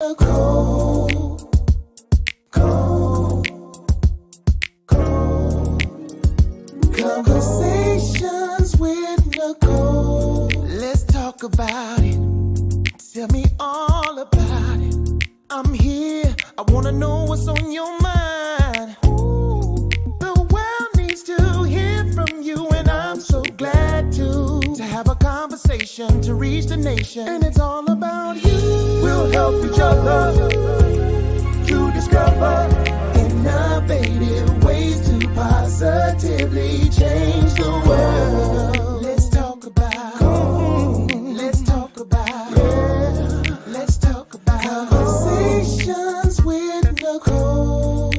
Conversations with Nicole. Let's talk about it. Tell me all about it. I'm here. I wanna know what's on your mind. Ooh, the world needs to hear from you, and I'm so glad to have a conversation to reach the nation. And it's all about you. We'll help each other to discover innovative ways to positively change the world. Let's talk about, let's talk about, let's talk about conversations with Nicole.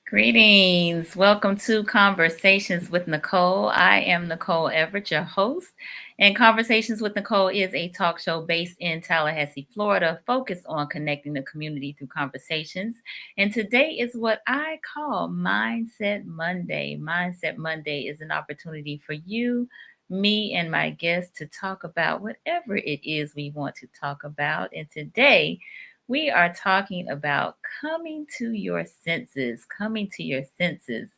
Greetings. Welcome to Conversations with Nicole. I am Nicole Everett, your host. And Conversations with Nicole is a talk show based in Tallahassee, Florida, focused on connecting the community through conversations. And today is what I call Mindset Monday. Mindset Monday is an opportunity for you, me, and my guests to talk about whatever it is we want to talk about. And today, we are talking about coming to your senses, coming to your senses.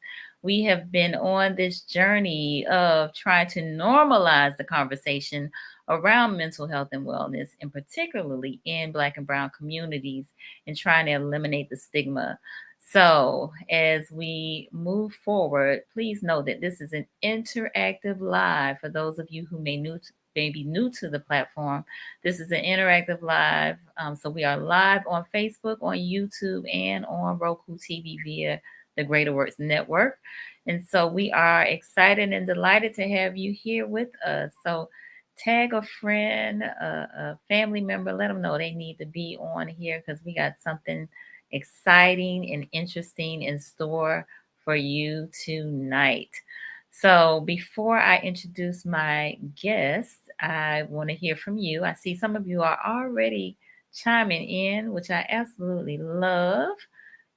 We have been on this journey of trying to normalize the conversation around mental health and wellness, and particularly in Black and Brown communities, and trying to eliminate the stigma. So as we move forward, please know that this is an interactive live. For those of you who may be new to the platform, this is an interactive live. So we are live on Facebook, on YouTube, and on RokuTV via the Greater Works Network. And so we are excited and delighted to have you here with us. So tag a friend, a family member, let them know they need to be on here because we got something exciting and interesting in store for you tonight. So before I introduce my guest, I want to hear from you. I see some of you are already chiming in, which I absolutely love.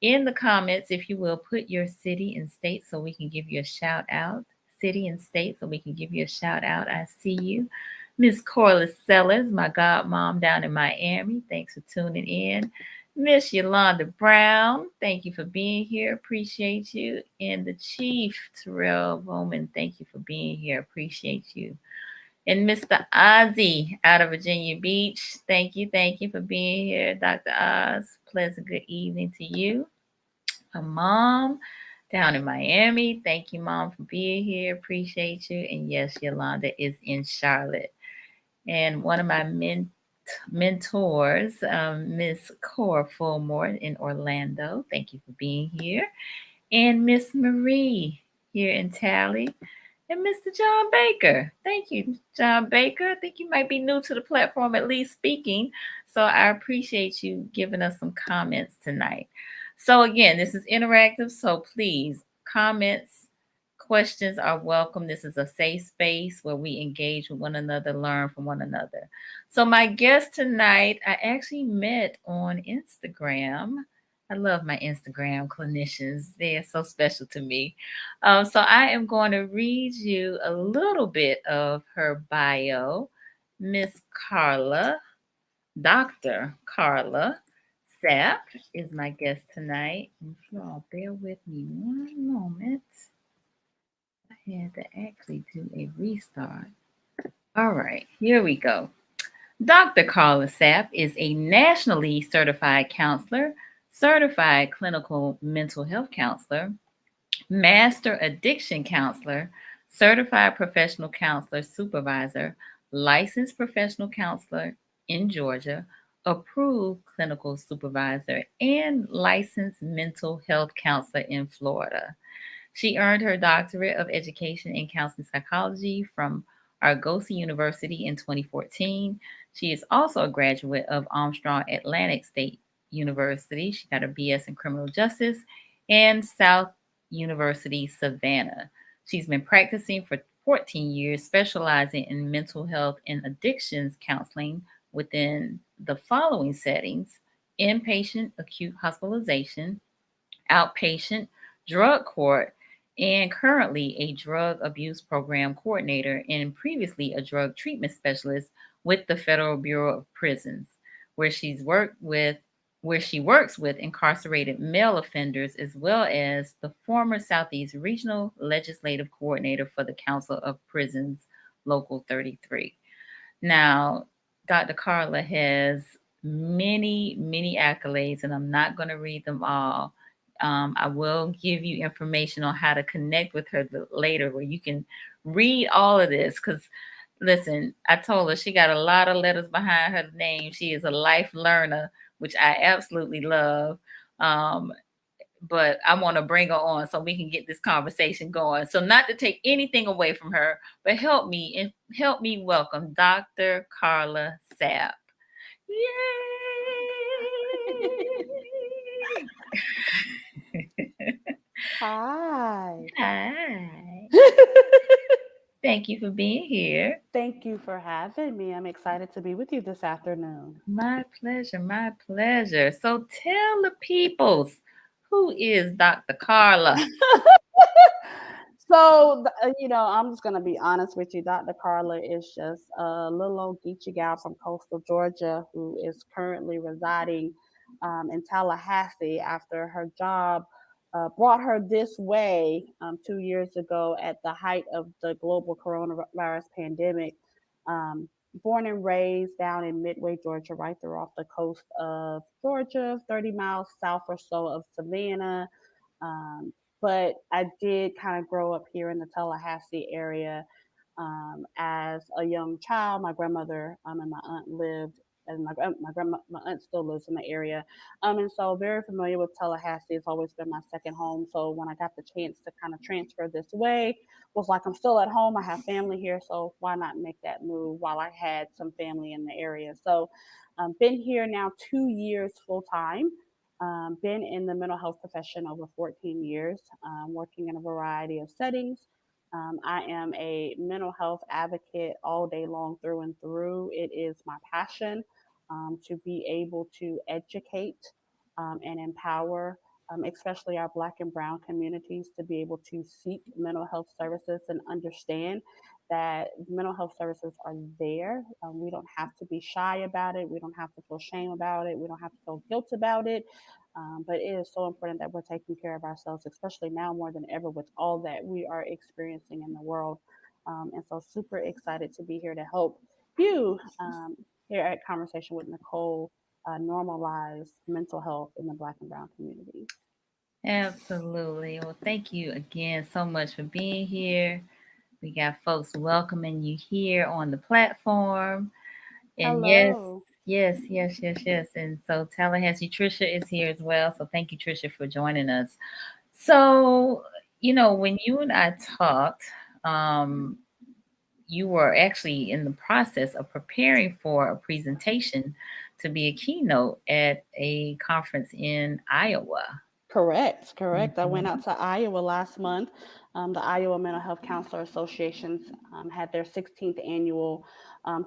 In the comments, if you will, put your city and state so we can give you a shout out. City and state so we can give you a shout out. I see you. Miss Karla Sapp, my godmom down in Miami. Thanks for tuning in. Miss Yolanda Brown, thank you for being here. Appreciate you. And the Chief Terrell Bowman, thank you for being here. Appreciate you. And Mr. Ozzy out of Virginia Beach, thank you for being here. Dr. Oz, pleasant good evening to you. My mom down in Miami, thank you, Mom, for being here. Appreciate you. And yes, Yolanda is in Charlotte. And one of my mentors, Miss Cora Fulmore in Orlando. Thank you for being here. And Miss Marie here in Tally. And Mr. John Baker. Thank you, John Baker. I think you might be new to the platform, at least speaking. So I appreciate you giving us some comments tonight. So again, this is interactive. So please, comments, questions are welcome. This is a safe space where we engage with one another, learn from one another. So my guest tonight, I actually met on Instagram. I love my Instagram clinicians. They are so special to me. So I am going to read you a little bit of her bio. Miss Karla, Dr. Karla Sapp is my guest tonight. If you all bear with me one moment. I had to actually do a restart. All right, here we go. Dr. Karla Sapp is a nationally certified counselor, certified clinical mental health counselor, master addiction counselor, certified professional counselor supervisor, licensed professional counselor in Georgia, approved clinical supervisor, and licensed mental health counselor in Florida. She earned her doctorate of education in counseling psychology from Argosy University in 2014. She is also a graduate of Armstrong Atlantic State University. She got a BS in criminal justice and South University, Savannah. She's been practicing for 14 years, specializing in mental health and addictions counseling within the following settings: inpatient acute hospitalization, outpatient drug court, and currently a drug abuse program coordinator and previously a drug treatment specialist with the Federal Bureau of Prisons, where she's worked with where she works with incarcerated male offenders as well as the former Southeast Regional Legislative Coordinator for the Council of Prisons Local 33. Now, Dr. Karla has many accolades, and I'm not going to read them all. I will give you information on how to connect with her later where you can read all of this because listen, I told her she got a lot of letters behind her name. She is a life learner, which I absolutely love. Um, but I want to bring her on so we can get this conversation going. So not to take anything away from her, but help me welcome Dr. Karla Sapp. Yay! Hi. Hi. Thank you for being here. Thank you for having me. I'm excited to be with you this afternoon. My pleasure, my pleasure. So tell the peoples, who is Dr. Karla? I'm just going to be honest with you. Dr. Carla is just a little old geeky gal from coastal Georgia who is currently residing in Tallahassee after her job brought her this way 2 years ago at the height of the global coronavirus pandemic. Um, Born and raised down in Midway, Georgia, right there off the coast of Georgia, 30 miles south or so of Savannah. Um, but I did kind of grow up here in the Tallahassee area. As a young child, my grandmother and my aunt lived, and my aunt still lives in the area, and so very familiar with Tallahassee. It's always been my second home. So when I got the chance to kind of transfer this way, was like I'm still at home. I have family here, so why not make that move while I had some family in the area? So, been here now 2 years full time. Been in the mental health profession over 14 years, working in a variety of settings. I am a mental health advocate all day long through and through. It is my passion to be able to educate and empower, especially our Black and Brown communities, to be able to seek mental health services and understand that mental health services are there. We don't have to be shy about it. We don't have to feel shame about it. We don't have to feel guilt about it. But it is so important that we're taking care of ourselves, especially now more than ever with all that we are experiencing in the world. And so, super excited to be here to help you here at Conversation with Nicole normalize mental health in the Black and Brown communities. Absolutely. Well, thank you again so much for being here. We got folks welcoming you here on the platform. And Hello. yes. And so Tallahassee Trisha is here as well. So thank you, Trisha, for joining us. So, when you and I talked, um, you were actually in the process of preparing for a presentation to be a keynote at a conference in Iowa. Correct. I went Mhm. out to Iowa last month. The Iowa Mental Health Counselor Associations had their 16th annual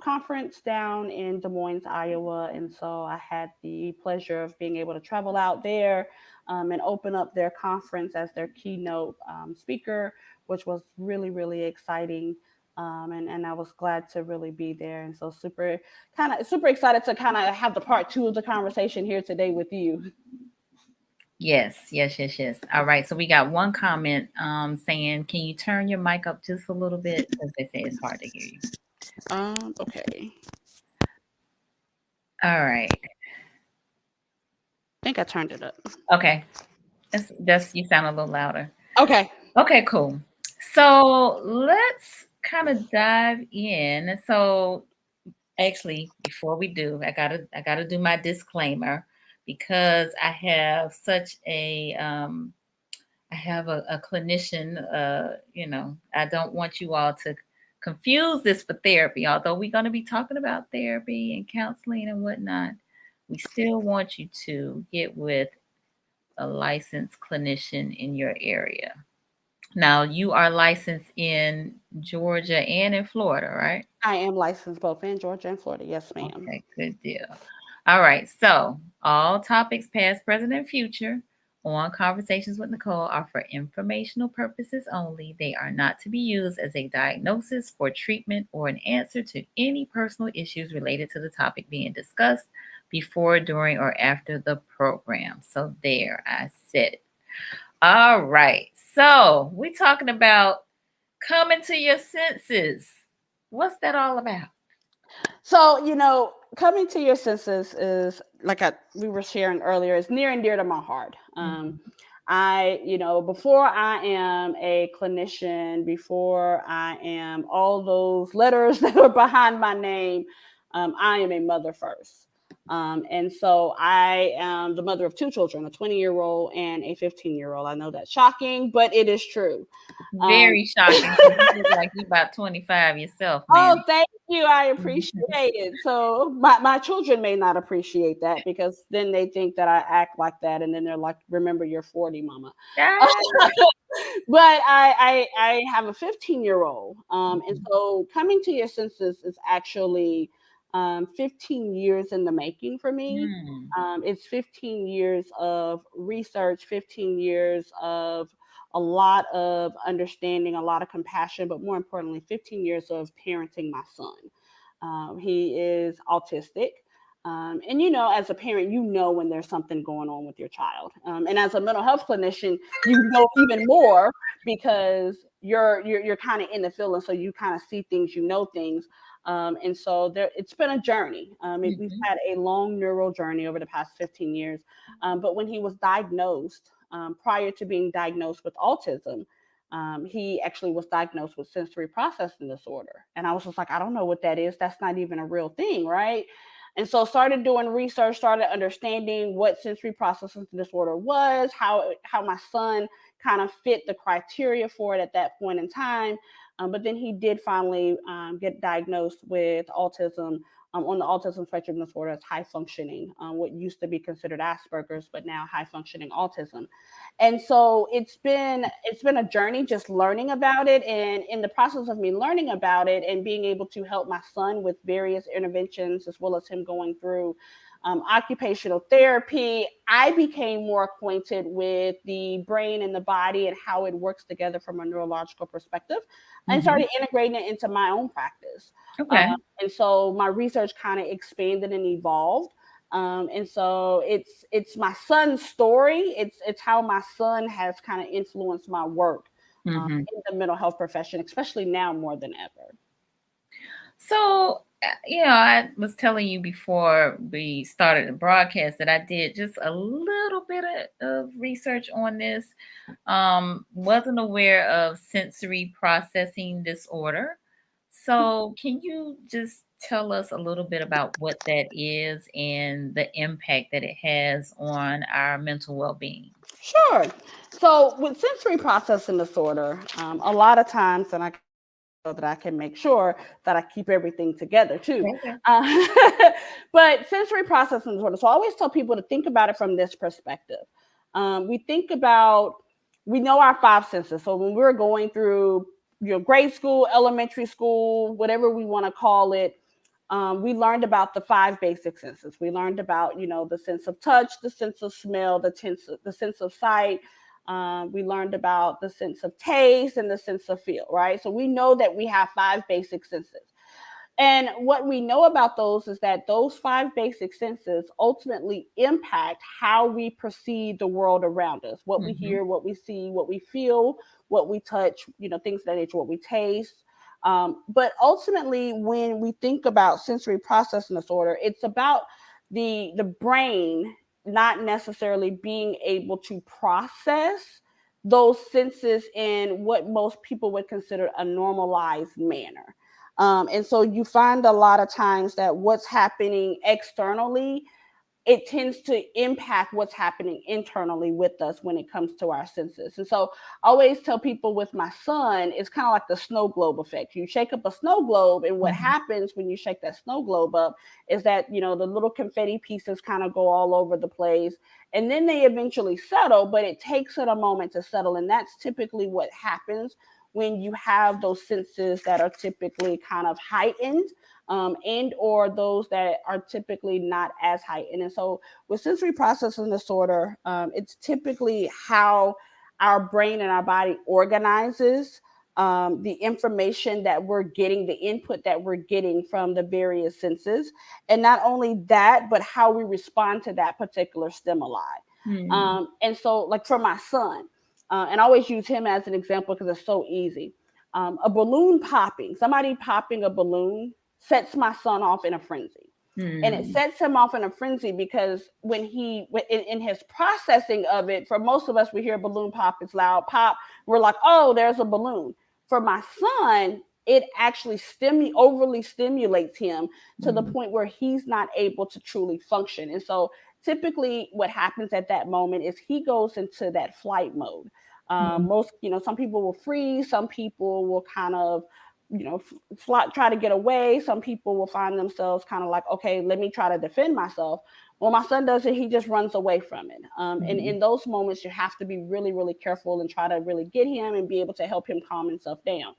conference down in Des Moines, Iowa. And so I had the pleasure of being able to travel out there and open up their conference as their keynote speaker, which was really exciting. And I was glad to really be there. And so super excited to kind of have the part two of the conversation here today with you. Yes. All right. So we got one comment saying, can you turn your mic up just a little bit? Because they say it's hard to hear you. Okay. All right. I think I turned it up. Okay. That's you sound a little louder. Okay. Okay, cool. So let's kind of dive in. So actually, before we do, I gotta do my disclaimer because I have a clinician. I don't want you all to confuse this for therapy. Although we're going to be talking about therapy and counseling and whatnot, we still want you to get with a licensed clinician in your area. Now, you are licensed in Georgia and in Florida, right? I am licensed both in Georgia and Florida. Yes, ma'am. Okay, good deal. All right, so all topics past, present, and future on Conversations with Nicole are for informational purposes only. They are not to be used as a diagnosis for treatment or an answer to any personal issues related to the topic being discussed before, during, or after the program. So there, I said it. All right. So we're talking about coming to your senses. What's that all about? So, coming to your senses is like we were sharing earlier, is near and dear to my heart. Before I am a clinician, before I am all those letters that are behind my name, I am a mother first. And so I am the mother of two children, a 20-year-old and a 15-year-old. I know that's shocking, but it is true. Very shocking. You look like you're about 25 yourself, man. Oh, thank you. I appreciate it. So my children may not appreciate that because then they think that I act like that, and then they're like, "Remember, you're 40, mama." But I have a 15-year-old, and so coming to your senses is actually 15 years in the making for me. It's 15 years of research, 15 years of a lot of understanding, a lot of compassion, but more importantly, 15 years of parenting my son. He is autistic. And as a parent, when there's something going on with your child. And as a mental health clinician, you know even more because you're kind of in the field, and so you kind of see things, things. And so it's been a journey. We've had a long neural journey over the past 15 years. But when he was diagnosed, prior to being diagnosed with autism, he actually was diagnosed with sensory processing disorder. And I was just like, I don't know what that is. That's not even a real thing, right? And so started doing research, started understanding what sensory processing disorder was, how my son kind of fit the criteria for it at that point in time. But then he did finally get diagnosed with autism. On the autism spectrum disorder, it's high functioning, what used to be considered Asperger's, but now high functioning autism. And so it's been a journey just learning about it. And in the process of me learning about it and being able to help my son with various interventions, as well as him going through occupational therapy, I became more acquainted with the brain and the body and how it works together from a neurological perspective, and started integrating it into my own practice. Okay. And so my research kind of expanded and evolved. And so it's my son's story. It's how my son has kind of influenced my work in the mental health profession, especially now more than ever. So, I was telling you before we started the broadcast that I did just a little bit of research on this. Wasn't aware of sensory processing disorder. So, can you just tell us a little bit about what that is and the impact that it has on our mental well-being? Sure. So with sensory processing disorder, a lot of times, and so that I can make sure that I keep everything together too. Okay. But sensory processing disorder. So I always tell people to think about it from this perspective. We know our five senses. So when we're going through grade school, elementary school, whatever we want to call it, we learned about the five basic senses. We learned about the sense of touch, the sense of smell, the sense of sight. We learned about the sense of taste and the sense of feel, right? So we know that we have five basic senses. And what we know about those is that those five basic senses ultimately impact how we perceive the world around us, what we hear, what we see, what we feel, what we touch, things of that nature, what we taste. But ultimately, when we think about sensory processing disorder, it's about the brain not necessarily being able to process those senses in what most people would consider a normalized manner. And so you find a lot of times that what's happening externally, it tends to impact what's happening internally with us when it comes to our senses. And so I always tell people with my son, it's kind of like the snow globe effect. You shake up a snow globe, and what happens when you shake that snow globe up is that, the little confetti pieces kind of go all over the place, and then they eventually settle, but it takes it a moment to settle. And that's typically what happens when you have those senses that are typically kind of heightened, and or those that are typically not as heightened. And so with sensory processing disorder, it's typically how our brain and our body organizes the information that we're getting, the input that we're getting from the various senses. And not only that, but how we respond to that particular stimuli. And so, like for my son, and I always use him as an example because it's so easy. A balloon popping, somebody popping a balloon sets my son off in a frenzy. And it sets him off in a frenzy because when in his processing of it, for most of us, we hear a balloon pop, it's loud pop. We're like, oh, there's a balloon. For my son, it actually overly stimulates him to the point where he's not able to truly function. And so typically what happens at that moment is he goes into that flight mode. Some people will freeze, some people will kind of try to get away. Some people will find themselves kind of like, okay, let me try to defend myself. Well, my son does it. He just runs away from it. And in those moments, you have to be really, really careful and try to really get him and be able to help him calm himself down.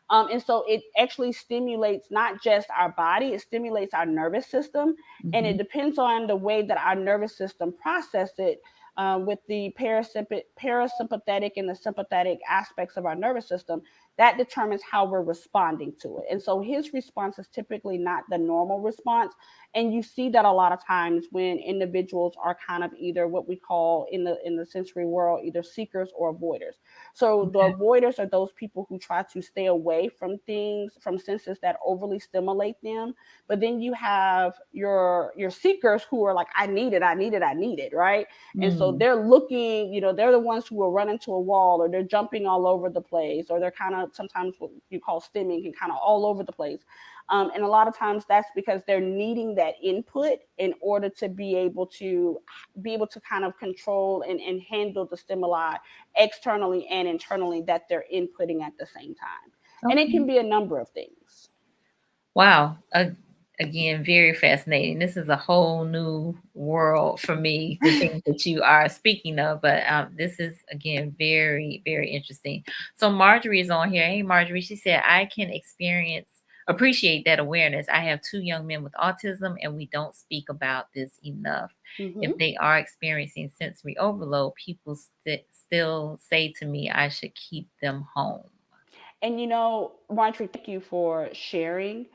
And so it actually stimulates not just our body, it stimulates our nervous system. And it depends on the way that our nervous system processes it. With the parasympathetic and the sympathetic aspects of our nervous system, that determines how we're responding to it. And so his response is typically not the normal response. And you see that a lot of times when individuals are kind of either what we call in the sensory world, either seekers or avoiders. So the avoiders are those people who try to stay away from things, from senses that overly stimulate them. But then you have your seekers who are like, I need it, right? And so they're looking, they're the ones who will run into a wall, or they're jumping all over the place, or they're kind of sometimes what you call stimming and kind of all over the place. And a lot of times that's because they're needing that input in order to be able to kind of control and handle the stimuli externally and internally that they're inputting at the same time. And it can be a number of things. Wow. Again, very fascinating. This is a whole new world for me, the things that you are speaking of. But this is, again, very, very interesting. So Marjorie is on here. Hey, Marjorie, she said, I can appreciate that awareness. I have 2 young men with autism, and we don't speak about this enough. If they are experiencing sensory overload, people still say to me, I should keep them home. And Marjorie, thank you for sharing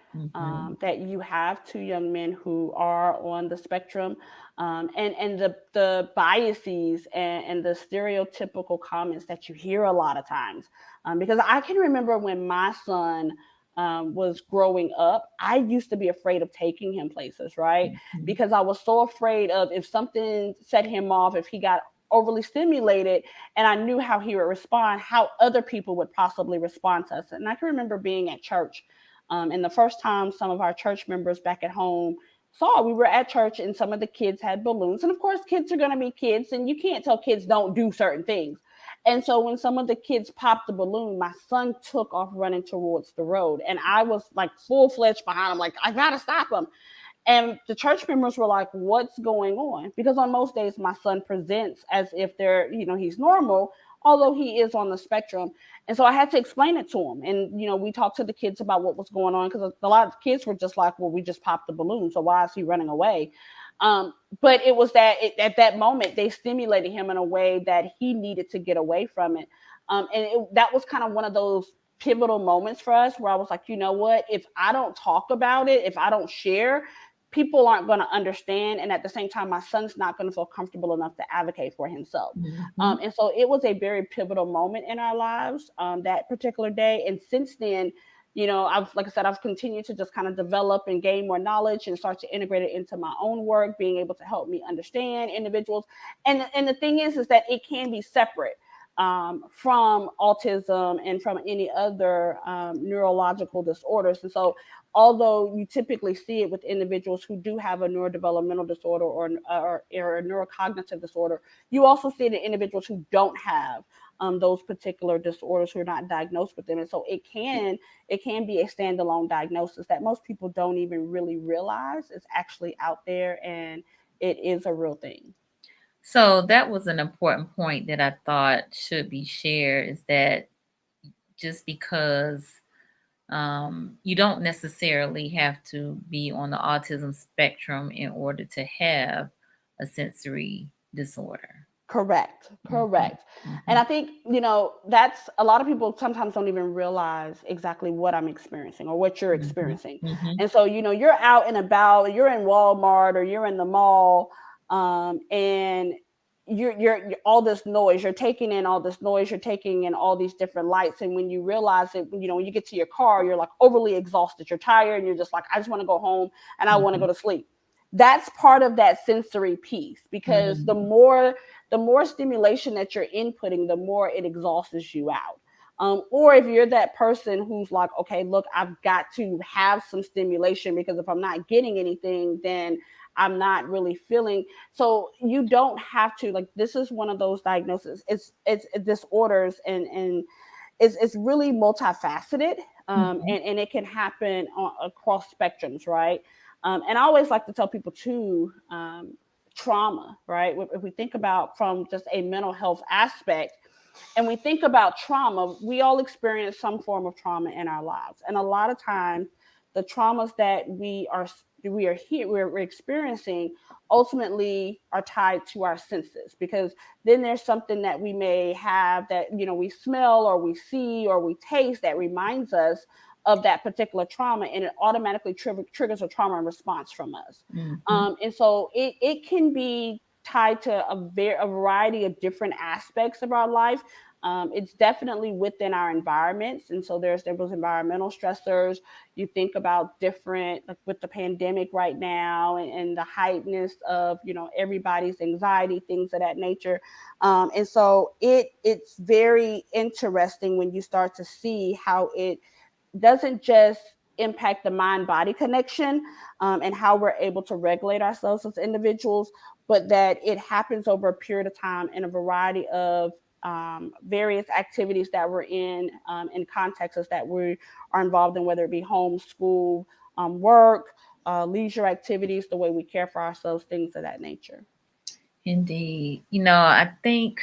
that you have 2 young men who are on the spectrum, and the biases and the stereotypical comments that you hear a lot of times. Because I can remember when my son was growing up, I used to be afraid of taking him places, right? Because I was so afraid of if something set him off, if he got overly stimulated, and I knew how he would respond, how other people would possibly respond to us. And I can remember being at church, and the first time some of our church members back at home we were at church, and some of the kids had balloons. And of course, kids are going to be kids, and you can't tell kids don't do certain things. And so when some of the kids popped the balloon, my son took off running towards the road, and I was like full-fledged behind him, like, I gotta stop him. And the church members were like, what's going on? Because on most days, my son presents as if he's normal, although he is on the spectrum. And so I had to explain it to him. And, we talked to the kids about what was going on, because a lot of kids were just like, well, we just popped the balloon, so why is he running away? But it was that at that moment, they stimulated him in a way that he needed to get away from it. That was kind of one of those pivotal moments for us where I was like, you know what, if I don't talk about it, if I don't share, people aren't going to understand. And at the same time, my son's not going to feel comfortable enough to advocate for himself. And so it was a very pivotal moment in our lives, that particular day. And since then, I've continued to just kind of develop and gain more knowledge and start to integrate it into my own work, being able to help me understand individuals. And the thing is that it can be separate from autism and from any other neurological disorders. And so although you typically see it with individuals who do have a neurodevelopmental disorder or a neurocognitive disorder, you also see it in individuals who don't have those particular disorders, who are not diagnosed with them. And so it can be a standalone diagnosis that most people don't even really realize is actually out there, and it is a real thing. So that was an important point that I thought should be shared, is that just because you don't necessarily have to be on the autism spectrum in order to have a sensory disorder. Correct, Mhm, correct. And mhm, I think, that's a lot of people sometimes don't even realize exactly what I'm experiencing or what you're mhm, experiencing. mhm, And so, you're out and about, you're in Walmart or you're in the mall, and you're all this noise, you're taking in all this noise, you're taking in all these different lights. And when you realize it, when you get to your car, you're like overly exhausted, you're tired, and you're just like, I just want to go home and I want to go mhm, to sleep. That's part of that sensory piece, because the mhm, more stimulation that you're inputting, the more it exhausts you out. Or if you're that person who's like, okay, look, I've got to have some stimulation, because if I'm not getting anything, then I'm not really feeling. So you don't have to, like, this is one of those diagnoses. It's disorders, and it's really multifaceted, mhm. and it can happen across spectrums, right? And I always like to tell people too, trauma, right? If we think about from just a mental health aspect, and we think about trauma, we all experience some form of trauma in our lives, and a lot of times the traumas that we're experiencing ultimately are tied to our senses, because then there's something that we may have that we smell or we see or we taste that reminds us of that particular trauma, and it automatically triggers a trauma response from us. Mhm. And so it can be tied to a variety of different aspects of our life. It's definitely within our environments, and so there's those environmental stressors. You think about different, like with the pandemic right now, and the heightenedness of everybody's anxiety, things of that nature. And so it's very interesting when you start to see how it doesn't just impact the mind body connection, and how we're able to regulate ourselves as individuals, but that it happens over a period of time in a variety of various activities that we're in contexts that we are involved in, whether it be home, school, work, leisure activities, the way we care for ourselves, things of that nature. Indeed. I think,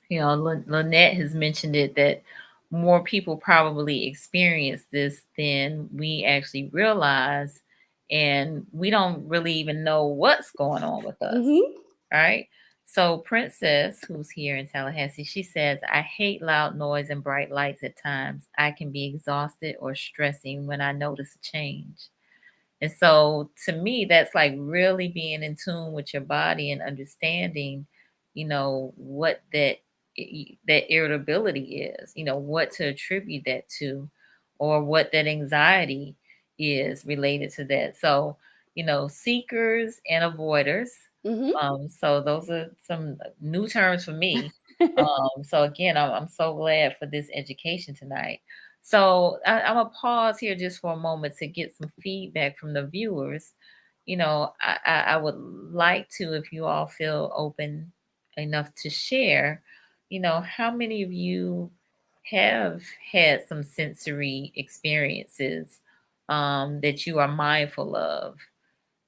Lynette has mentioned it that more people probably experience this than we actually realize. And we don't really even know what's going on with us. Mm-hmm. Right. So, Princess, who's here in Tallahassee, she says, I hate loud noise and bright lights at times. I can be exhausted or stressing when I notice a change. And so to me, that's like really being in tune with your body and understanding, what that irritability is, what to attribute that to, or what that anxiety is related to that. So, seekers and avoiders. Mm-hmm. So those are some new terms for me. So again, I'm so glad for this education tonight. So I'm gonna pause here just for a moment to get some feedback from the viewers. I would like to, if you all feel open enough to share, how many of you have had some sensory experiences that you are mindful of?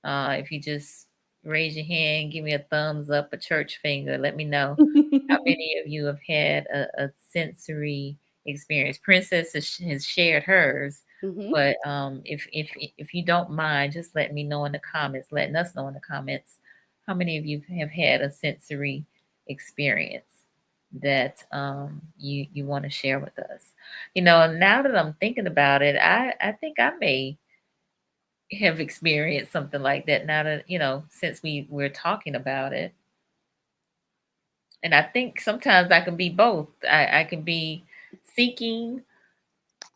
If you just raise your hand, give me a thumbs up, a church finger, let me know how many of you have had a sensory experience. Princess has shared hers, Mm-hmm. but if you don't mind, just let me know in the comments, letting us know in the comments how many of you have had a sensory experience that you want to share with us. Now that I'm thinking about it, I think I may have experienced something like that now that, since we're talking about it. And I think sometimes I can be both. I can be seeking,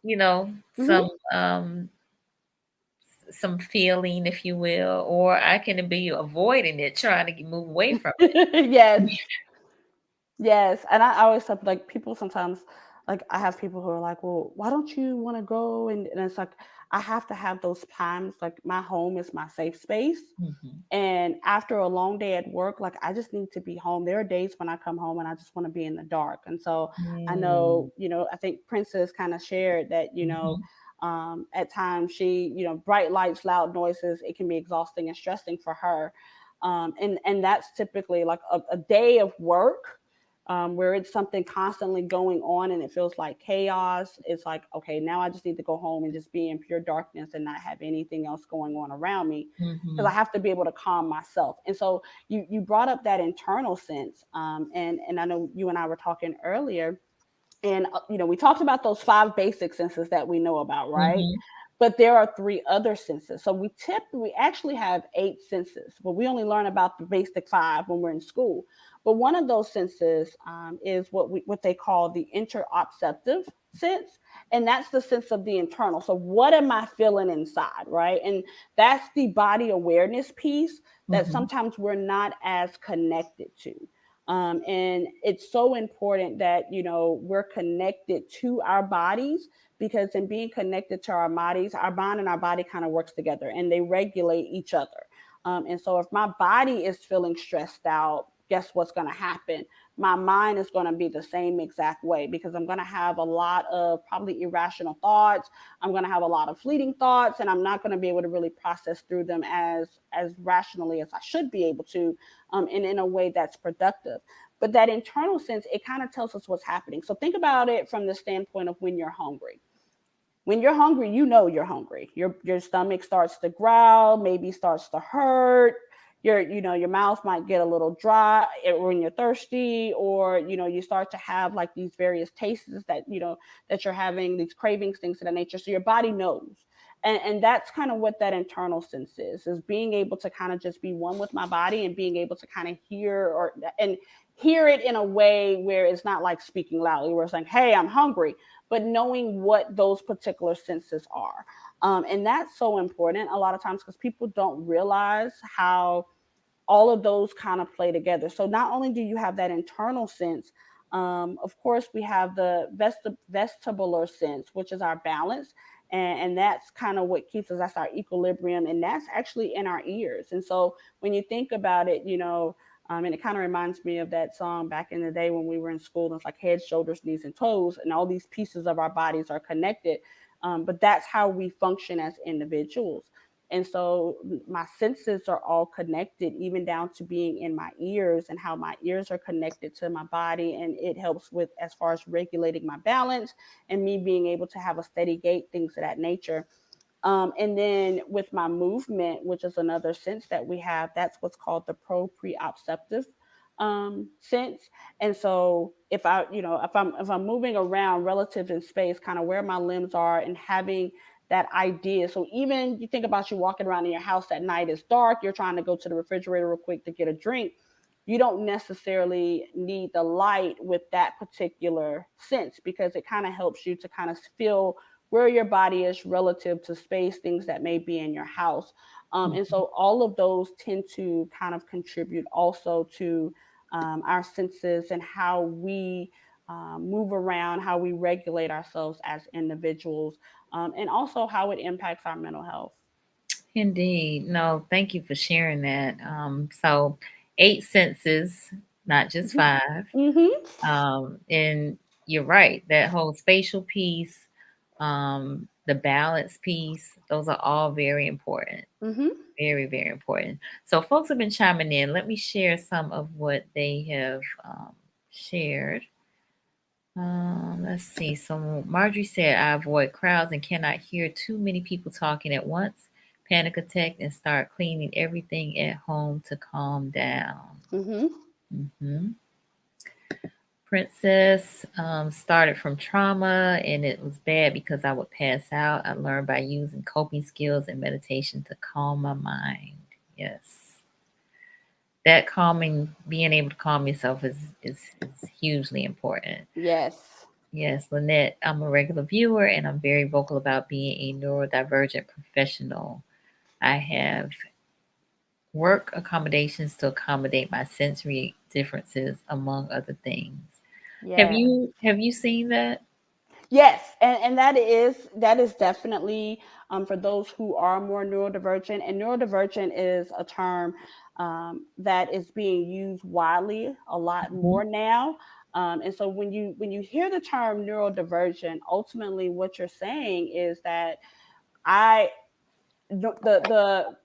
you know, some Mm-hmm. um some feeling, if you will, or I can be avoiding it, trying to move away from it. Yes. Yes, and I always tell, like, people sometimes, like, I have people who are like, "Well, why don't you want to go?" And it's like I have to have those times. Like, my home is my safe space, Mhm. and after a long day at work, like, I just need to be home. There are days when I come home and I just want to be in the dark. And so I Mm. know, I think Princess kind of shared that, Mhm. at times she, bright lights, loud noises, it can be exhausting and stressing for her. And that's typically like a day of work. where it's something constantly going on and it feels like chaos. It's like, okay, now I just need to go home and just be in pure darkness and not have anything else going on around me, because I have to be able to calm myself. And so you brought up that internal sense, and I know you and I were talking earlier, and we talked about those 5 basic senses that we know about, right? Mm-hmm. But there are 3 other senses. So we actually have 8 senses, but we only learn about the basic 5 when we're in school. But one of those senses is what they call the inter-obsessive sense, and that's the sense of the internal. So what am I feeling inside, right? And that's the body awareness piece that Mm-hmm. sometimes we're not as connected to. And it's so important that we're connected to our bodies, because in being connected to our bodies, our mind and our body kind of works together and they regulate each other. And so if my body is feeling stressed out, guess what's going to happen? My mind is going to be the same exact way, because I'm going to have a lot of probably irrational thoughts. I'm going to have a lot of fleeting thoughts, and I'm not going to be able to really process through them as rationally as I should be able to, and in a way that's productive. But that internal sense, it kind of tells us what's happening. So think about it from the standpoint of when you're hungry. When you're hungry, you're hungry. Your stomach starts to growl, maybe starts to hurt. Your mouth might get a little dry when you're thirsty, or you start to have like these various tastes that you're having, these cravings, things of that nature. So your body knows. And that's kind of what that internal sense is being able to kind of just be one with my body, and being able to kind of hear it in a way where it's not like speaking loudly, where it's like, hey, I'm hungry, but knowing what those particular senses are. And that's so important a lot of times, because people don't realize how all of those kind of play together. So not only do you have that internal sense, of course, we have the vestibular sense, which is our balance. And that's kind of what keeps us, that's our equilibrium. And that's actually in our ears. And so when you think about it, and it kind of reminds me of that song back in the day when we were in school. And it's like head, shoulders, knees, and toes, and all these pieces of our bodies are connected. But that's how we function as individuals. And so my senses are all connected, even down to being in my ears, and how my ears are connected to my body. And it helps with as far as regulating my balance and me being able to have a steady gait, things of that nature. And then with my movement, which is another sense that we have, that's what's called the proprioceptive sense. And so if I'm moving around relative in space, kind of where my limbs are, and having that idea. So even you think about you walking around in your house at night, it's dark, you're trying to go to the refrigerator real quick to get a drink. You don't necessarily need the light with that particular sense, because it kind of helps you to kind of feel where your body is relative to space, things that may be in your house. And Mm-hmm. so all of those tend to kind of contribute also to our senses, and how we move around, how we regulate ourselves as individuals, and also how it impacts our mental health. Indeed. No, thank you for sharing that. So 8 senses, not just Hmm. 5. Hmm. And you're right, that whole spatial piece, the balance piece, those are all very important. Hmm. Very, very important. So folks have been chiming in. Let me share some of what they have shared. Let's see. So Marjorie said, I avoid crowds and cannot hear too many people talking at once. Panic attack and start cleaning everything at home to calm down. Hmm. Hmm. Princess started from trauma and it was bad because I would pass out. I learned by using coping skills and meditation to calm my mind. Yes. That calming, being able to calm yourself is hugely important. Yes. Yes, Lynette, I'm a regular viewer and I'm very vocal about being a neurodivergent professional. I have work accommodations to accommodate my sensory differences, among other things. Yeah. Have you seen that? Yes, and that is definitely, for those who are more neurodivergent. And neurodivergent is a term that is being used widely a lot Mhm. more now. And so when you hear the term neurodivergent, ultimately what you're saying is that I the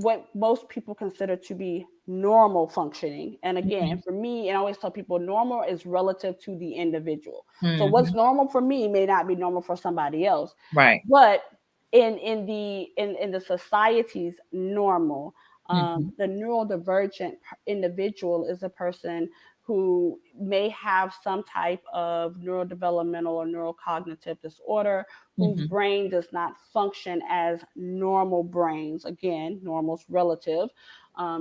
what most people consider to be normal functioning. And again, Mhm. for me, and I always tell people normal is relative to the individual. So what's Mhm. normal for me may not be normal for somebody else. Right. But in the society's normal, Mhm. the neurodivergent individual is a person who may have some type of neurodevelopmental or neurocognitive disorder, whose Mhm. brain does not function as normal brains. Again, normal's relative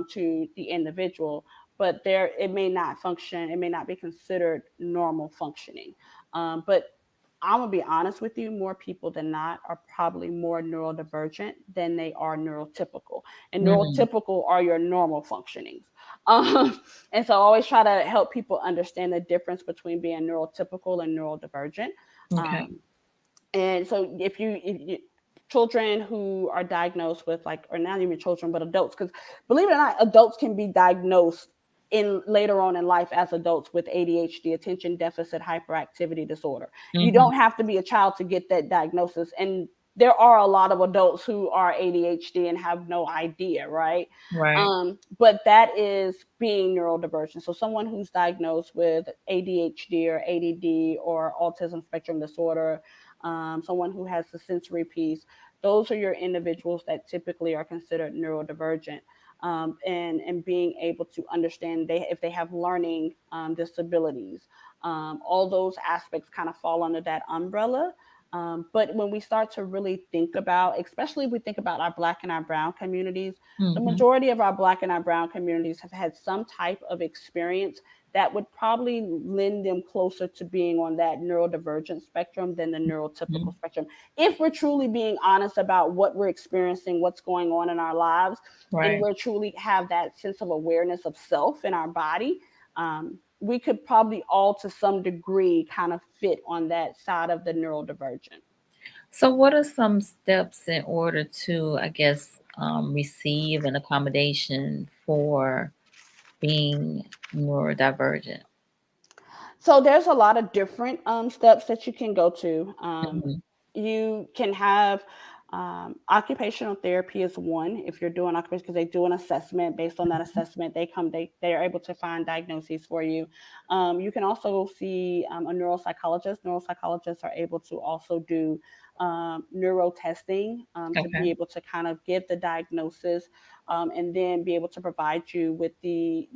to the individual, but there it may not function. It may not be considered normal functioning. But I'm gonna be honest with you, more people than not are probably more neurodivergent than they are neurotypical. And Mm. neurotypical are your normal functionings. Um, and so I always try to help people understand the difference between being neurotypical and neurodivergent. Okay. Um, and so if you children who are diagnosed with, like, or not even children but adults, because believe it or not, adults can be diagnosed in later on in life as adults with ADHD, attention deficit hyperactivity disorder. You Mhm. don't have to be a child to get that diagnosis, and there are a lot of adults who are ADHD and have no idea, right? Right. But that is being neurodivergent. So someone who's diagnosed with ADHD or ADD or autism spectrum disorder, someone who has the sensory piece, those are your individuals that typically are considered neurodivergent. And being able to understand if they have learning disabilities, all those aspects kind of fall under that umbrella. But when we start to really think about, especially if we think about our Black and our Brown communities, the Mhm. majority of our Black and our Brown communities have had some type of experience that would probably lend them closer to being on that neurodivergent spectrum than the neurotypical Mhm. spectrum. If we're truly being honest about what we're experiencing, what's going on in our lives, and Right. we're truly have that sense of awareness of self in our body, we could probably all to some degree kind of fit on that side of the neurodivergent. So, what are some steps in order to, I guess, receive an accommodation for being neurodivergent? So there's a lot of different steps that you can go to. Mhm. You can have occupational therapy is one. If you're doing occupation, because they do an assessment. Based on that assessment, they are able to find diagnoses for you. You can also see a neuropsychologist. Neuropsychologists are able to also do neuro testing to Okay. be able to kind of give the diagnosis, and then be able to provide you with the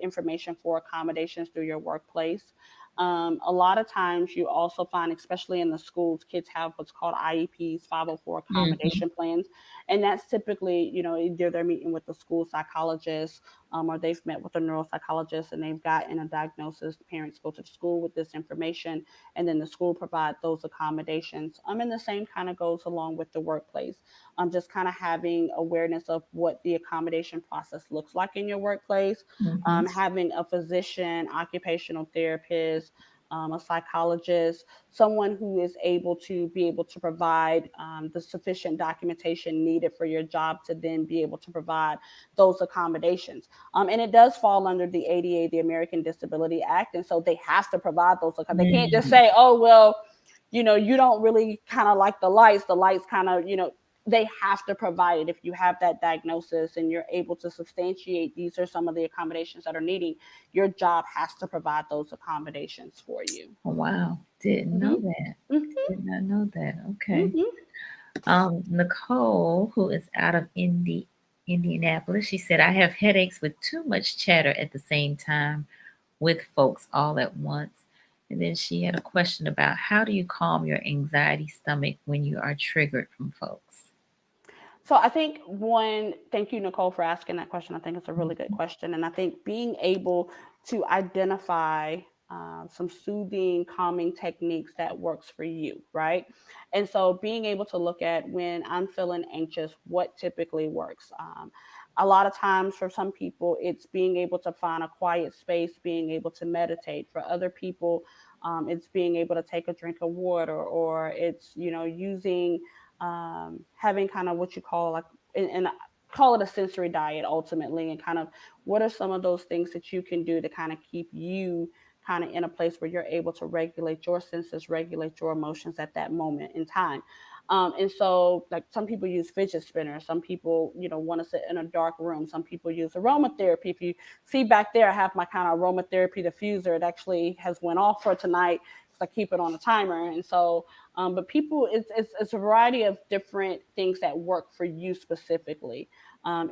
information for accommodations through your workplace. A lot of times you also find, especially in the schools, kids have what's called IEPs, 504 Mhm. accommodation plans. And that's typically, either they're meeting with the school psychologist, or they've met with a neuropsychologist and they've gotten a diagnosis. The parents go to the school with this information, and then the school provide those accommodations. And the same kind of goes along with the workplace. Just kind of having awareness of what the accommodation process looks like in your workplace, Mhm. having a physician, occupational therapist, a psychologist, someone who is able to provide the sufficient documentation needed for your job to then be able to provide those accommodations. And it does fall under the ADA, the American Disability Act, and so they have to provide those. They can't just Mm. say, "Oh well, you don't really kind of like the lights. The lights kind of, they have to provide it. If you have that diagnosis and you're able to substantiate these are some of the accommodations that are needing, your job has to provide those accommodations for you." Oh, wow. Didn't know Hmm. that. Hmm. Did not know that. Okay. Hmm. Nicole, who is out of Indianapolis, she said, I have headaches with too much chatter at the same time with folks all at once. And then she had a question about how do you calm your anxiety stomach when you are triggered from folks? So I think one, thank you, Nicole, for asking that question. I think it's a really good question. And I think being able to identify some soothing, calming techniques that works for you, right? And so being able to look at when I'm feeling anxious, what typically works. A lot of times for some people, it's being able to find a quiet space, being able to meditate. For other people, it's being able to take a drink of water, or it's, using having kind of what you call like, and call it a sensory diet ultimately, and kind of what are some of those things that you can do to kind of keep you kind of in a place where you're able to regulate your senses, regulate your emotions at that moment in time. And so, like, some people use fidget spinners. Some people, want to sit in a dark room. Some people use aromatherapy. If you see back there, I have my kind of aromatherapy diffuser. It actually has went off for tonight because I keep it on a timer. And so, but people, it's a variety of different things that work for you specifically.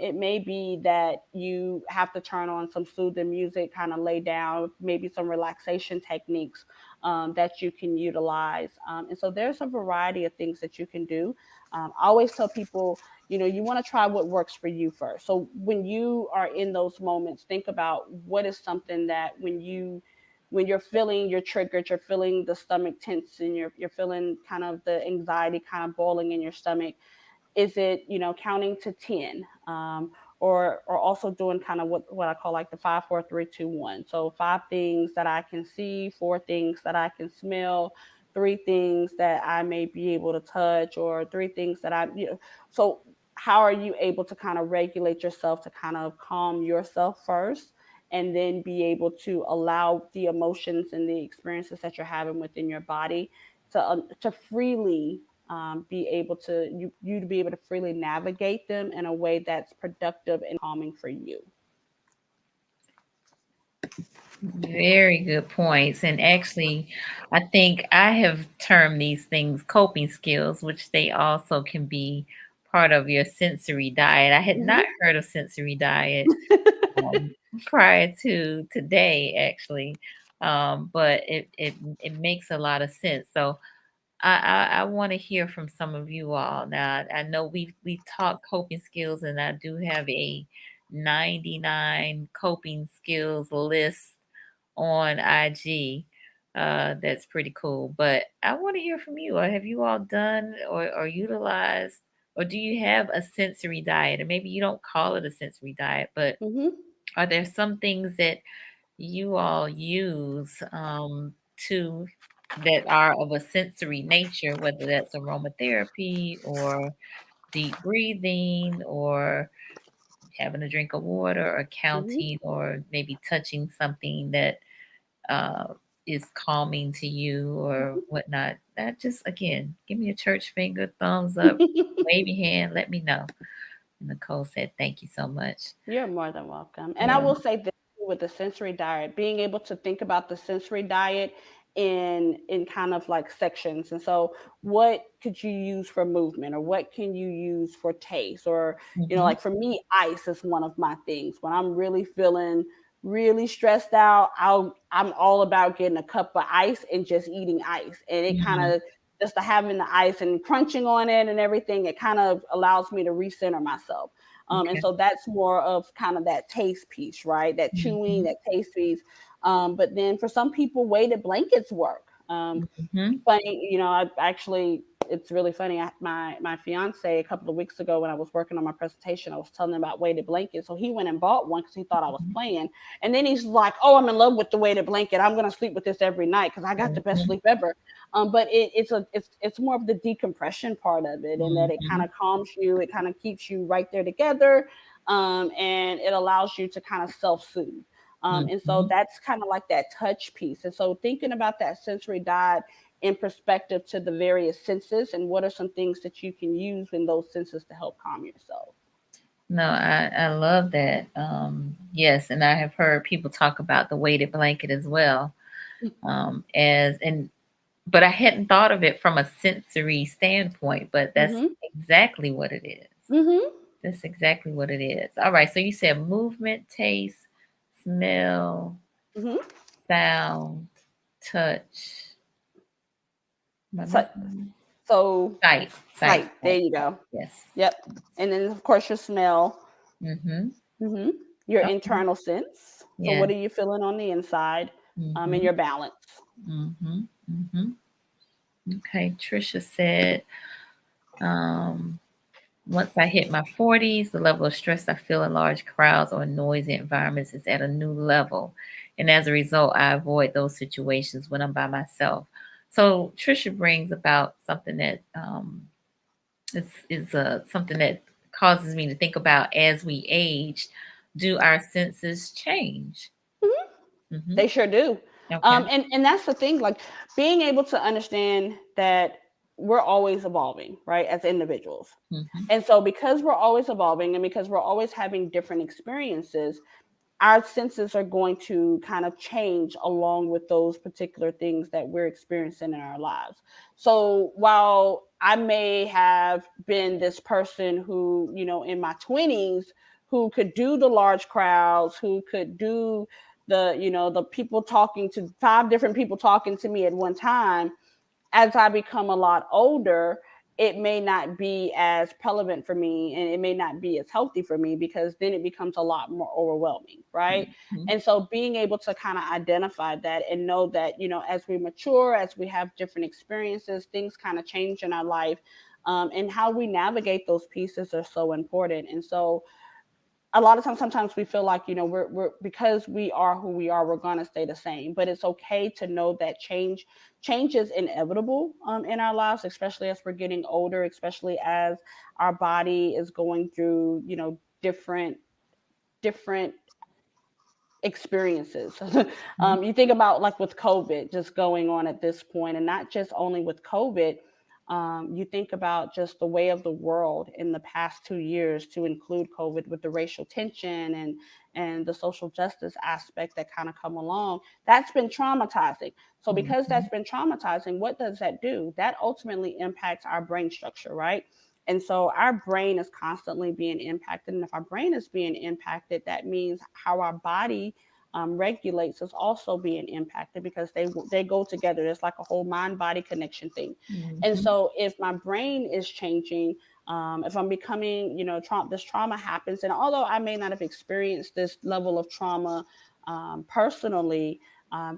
It may be that you have to turn on some soothing music, kind of lay down, maybe some relaxation techniques that you can utilize. And so there's a variety of things that you can do. I always tell people, you want to try what works for you first. So when you are in those moments, think about what is something that when you're feeling you're triggered, you're feeling the stomach tense, and you're feeling kind of the anxiety kind of boiling in your stomach. Is it counting to 10, or also doing kind of what I call like the 5, 4, 3, 2, 1. So 5 things that I can see, 4 things that I can smell, 3 things that I may be able to touch, or 3 things that so how are you able to kind of regulate yourself to kind of calm yourself first, and then be able to allow the emotions and the experiences that you're having within your body to freely be able to you to be able to freely navigate them in a way that's productive and calming for you. Very good points. And actually, I think I have termed these things coping skills, which they also can be part of your sensory diet. I had not heard of sensory diet prior to today, actually, but it makes a lot of sense. So I want to hear from some of you all. Now, I know we've taught coping skills, and I do have a 99 coping skills list on IG. That's pretty cool. But I want to hear from you. Or have you all done or utilized, or do you have a sensory diet? Or maybe you don't call it a sensory diet, but are there some things that you all use to that are of a sensory nature, whether that's aromatherapy or deep breathing or having a drink of water or counting or maybe touching something that uh, is calming to you or whatnot? That just, again, give me a church finger, thumbs up, wave your hand, let me know. Nicole said, thank you so much. You're more than welcome. And I will say this with the sensory diet, being able to think about the sensory diet in kind of like sections. And so what could you use for movement, or what can you use for taste? Or, like for me, ice is one of my things. When I'm really feeling really stressed out, I'm all about getting a cup of ice and just eating ice. And it kind of just to having the ice and crunching on it and everything, it kind of allows me to recenter myself. And so that's more of kind of that taste piece, right? That chewing, that taste piece. But then for some people, weighted blankets work. Funny, I actually, it's really funny. My fiance, a couple of weeks ago when I was working on my presentation, I was telling him about weighted blankets. So he went and bought one because he thought I was playing. And then he's like, "Oh, I'm in love with the weighted blanket. I'm going to sleep with this every night because I got the best sleep ever." But it's more of the decompression part of it, and that it kind of calms you. It kind of keeps you right there together, and it allows you to kind of self-soothe. And so that's kind of like that touch piece. And so thinking about that sensory diet in perspective to the various senses, and what are some things that you can use in those senses to help calm yourself. No, I love that. Yes, and I have heard people talk about the weighted blanket as well. But I hadn't thought of it from a sensory standpoint, but that's exactly what it is. That's exactly what it is. All right. So you said movement, taste, smell, sound, touch. So Sight. there you go. Yes. Yep. And then of course your smell. Your internal sense. So what are you feeling on the inside? And your balance. Okay. Trisha said, once I hit my 40s, the level of stress I feel in large crowds or noisy environments is at a new level. And as a result, I avoid those situations when I'm by myself. So Trisha brings about something that is something that causes me to think about, as we age, do our senses change? They sure do. Okay. And that's the thing, like being able to understand that we're always evolving, right, as individuals. Mm-hmm. And so because we're always evolving and because we're always having different experiences, our senses are going to kind of change along with those particular things that we're experiencing in our lives. So while I may have been this person who, in my 20s, who could do the large crowds, who could do the people talking to 5 different people talking to me at one time, as I become a lot older, it may not be as prevalent for me and it may not be as healthy for me, because then it becomes a lot more overwhelming, right? Mm-hmm. And so being able to kind of identify that and know that, as we mature, as we have different experiences, things kind of change in our life. And how we navigate those pieces are so important. And so a lot of times, sometimes we feel like, we're because we are who we are, we're going to stay the same. But it's okay to know that change is inevitable in our lives, especially as we're getting older, especially as our body is going through, different experiences. You think about, like, with COVID just going on at this point, and not just only with COVID. You think about just the way of the world in the past 2 years, to include COVID, with the racial tension and the social justice aspect that kind of come along. That's been traumatizing. So because Mm-hmm. that's been traumatizing, what does that do? That ultimately impacts our brain structure, right? And so our brain is constantly being impacted. And if our brain is being impacted, that means how our body regulates is also being impacted, because they go together. It's like a whole mind body connection thing. And Mm-hmm. so if my brain is changing, if I'm becoming, this trauma happens, and although I may not have experienced this level of trauma personally,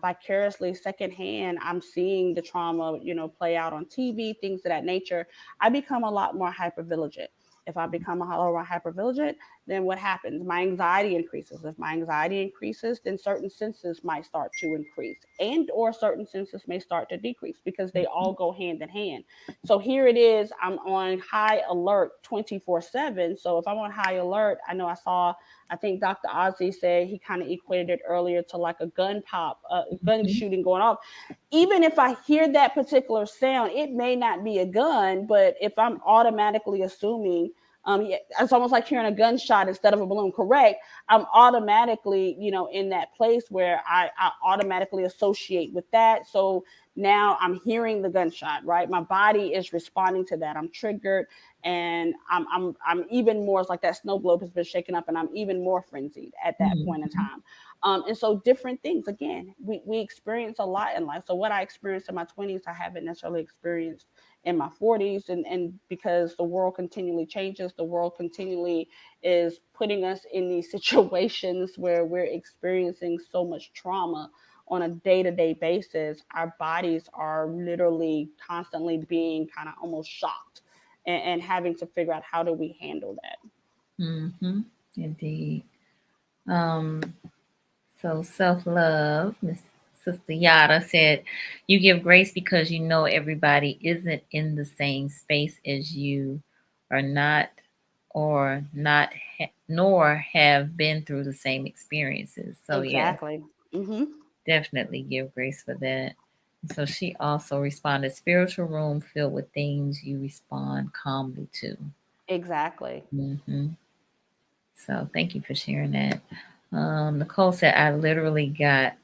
vicariously, secondhand, I'm seeing the trauma, play out on TV, things of that nature. I become a lot more hypervigilant. If I become a lot more hypervigilant, then what happens? My anxiety increases. If my anxiety increases, then certain senses might start to increase, and or certain senses may start to decrease, because they all go hand in hand. So here it is, I'm on high alert 24/7. So if I'm on high alert, I think Dr. Ozzy said he kind of equated it earlier to like a gun pop, a gun Mm-hmm. shooting going off. Even if I hear that particular sound, it may not be a gun, but if I'm automatically assuming, it's almost like hearing a gunshot instead of a balloon, correct? I'm automatically, in that place where I automatically associate with that. So now I'm hearing the gunshot, right? My body is responding to that. I'm triggered, and I'm even more, it's like that snow globe has been shaken up, and I'm even more frenzied at that point in Mm-hmm. time. And so different things, again, we experience a lot in life. So what I experienced in my 20s, I haven't necessarily experienced in my 40s. And because the world continually changes, the world continually is putting us in these situations where we're experiencing so much trauma on a day-to-day basis. Our bodies are literally constantly being kind of almost shocked, and having to figure out, how do we handle that. Mm-hmm. Indeed. Um, so self-love, Miss Sister Yada said, you give grace because you know everybody isn't in the same space as you, or not, nor have been through the same experiences. So yeah, Exactly. Hmm. definitely give grace for that. So she also responded, spiritual room filled with things you respond calmly to. Exactly. Hmm. So thank you for sharing that. Nicole said, I literally got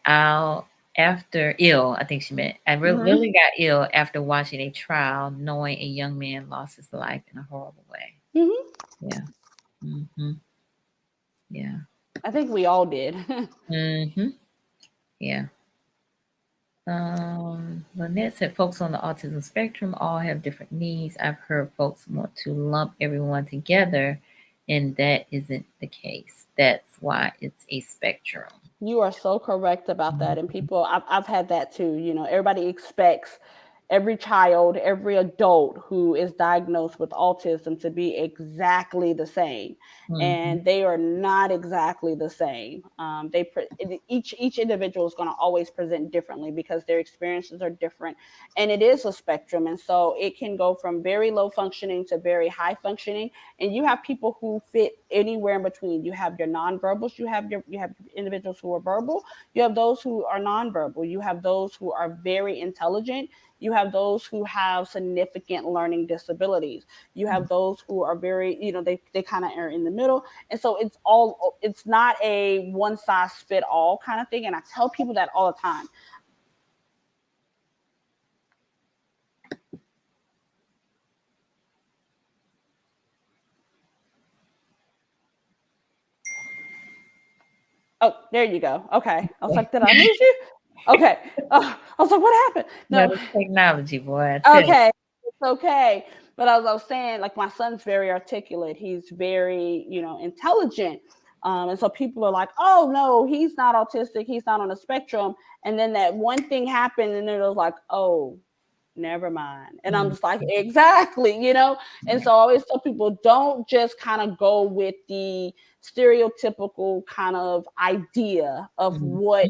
out after ill. I think she meant Hmm. literally got ill after watching a trial, knowing a young man lost his life in a horrible way. Hmm. Yeah. Hmm. Yeah. I think we all did. Hmm. Yeah. Lynette said, folks on the autism spectrum all have different needs. I've heard folks want to lump everyone together, and that isn't the case. That's why it's a spectrum. You are so correct about that. And Mhm. people, I've had that too. Everybody expects every child, every adult who is diagnosed with autism to be exactly the same, Mhm. and they are not exactly the same. Each individual is going to always present differently, because their experiences are different, and it is a spectrum. And so it can go from very low functioning to very high functioning, and you have people who fit anywhere in between. You have your nonverbals, you have individuals who are verbal, you have those who are nonverbal, you have those who are very intelligent, you have those who have significant learning disabilities, you have those who are very, they kind of are in the middle. And so it's not a one size fit all kind of thing. And I tell people that all the time. Oh, there you go. Okay. I was like, did I lose you? Okay. I was like, what happened? No, No. the technology, boy. I tell you. Okay. It's okay. But as I was saying, like my son's very articulate. He's very, intelligent. And so people are like, oh no, he's not autistic. He's not on the spectrum. And then that one thing happened, and then it was like, oh, never mind. And I'm just like, exactly, And so I always tell people, don't just kind of go with the stereotypical kind of idea of Mhm. what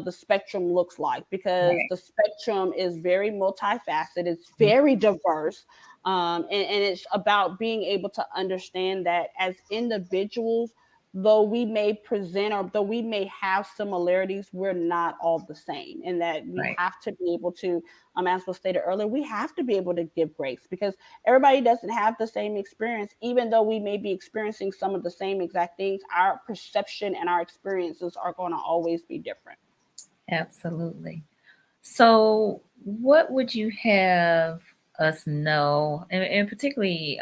the spectrum looks like, because Right. the spectrum is very multifaceted, it's very diverse. And it's about being able to understand that as individuals, though we may present or though we may have similarities, we're not all the same. And that we Right. have to be able to, as was stated earlier, we have to be able to give grace, because everybody doesn't have the same experience. Even though we may be experiencing some of the same exact things, our perception and our experiences are going to always be different. Absolutely. So, what would you have us know, and particularly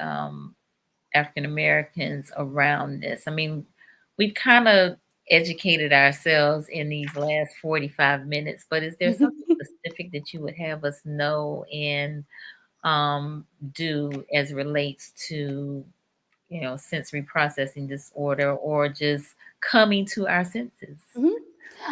African Americans around this? I mean, we've kind of educated ourselves in these last 45 minutes, but is there something specific that you would have us know and do as relates to, sensory processing disorder or just coming to our senses? Mhm.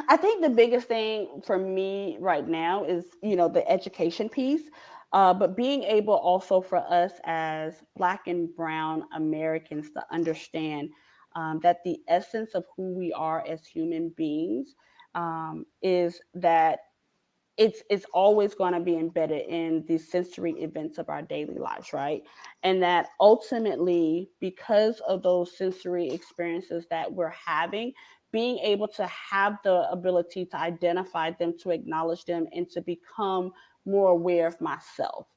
I think the biggest thing for me right now is, the education piece, but being able also for us as Black and Brown Americans to understand that the essence of who we are as human beings is that it's always going to be embedded in the sensory events of our daily lives, right? And that ultimately, because of those sensory experiences that we're having, being able to have the ability to identify them, to acknowledge them, and to become more aware of myself.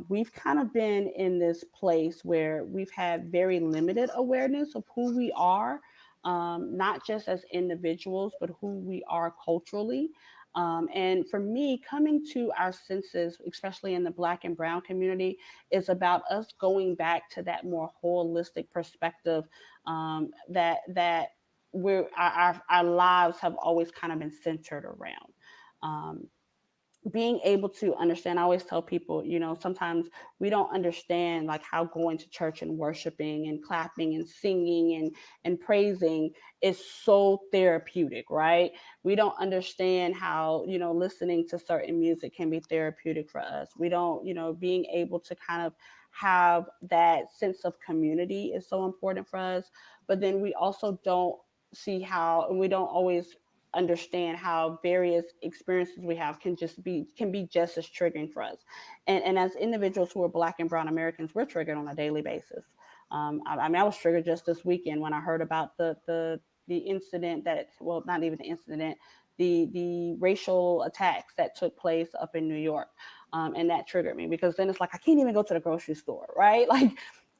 We've kind of been in this place where we've had very limited awareness of who we are, not just as individuals, but who we are culturally. And for me, coming to our senses, especially in the Black and Brown community, is about us going back to that more holistic perspective, that our lives have always kind of been centered around. Um, Being able to understand, I always tell people, sometimes we don't understand like how going to church and worshiping and clapping and singing and praising is so therapeutic, right? We don't understand how, listening to certain music can be therapeutic for us. We don't, being able to kind of have that sense of community is so important for us. But then we also don't see how, and we don't always understand how various experiences we have can be just as triggering for us. And as individuals who are Black and Brown Americans, we're triggered on a daily basis. I mean, I was triggered just this weekend when I heard about the incident that, well, not even the incident, the racial attacks that took place up in New York. And that triggered me, because then it's like I can't even go to the grocery store, right? Like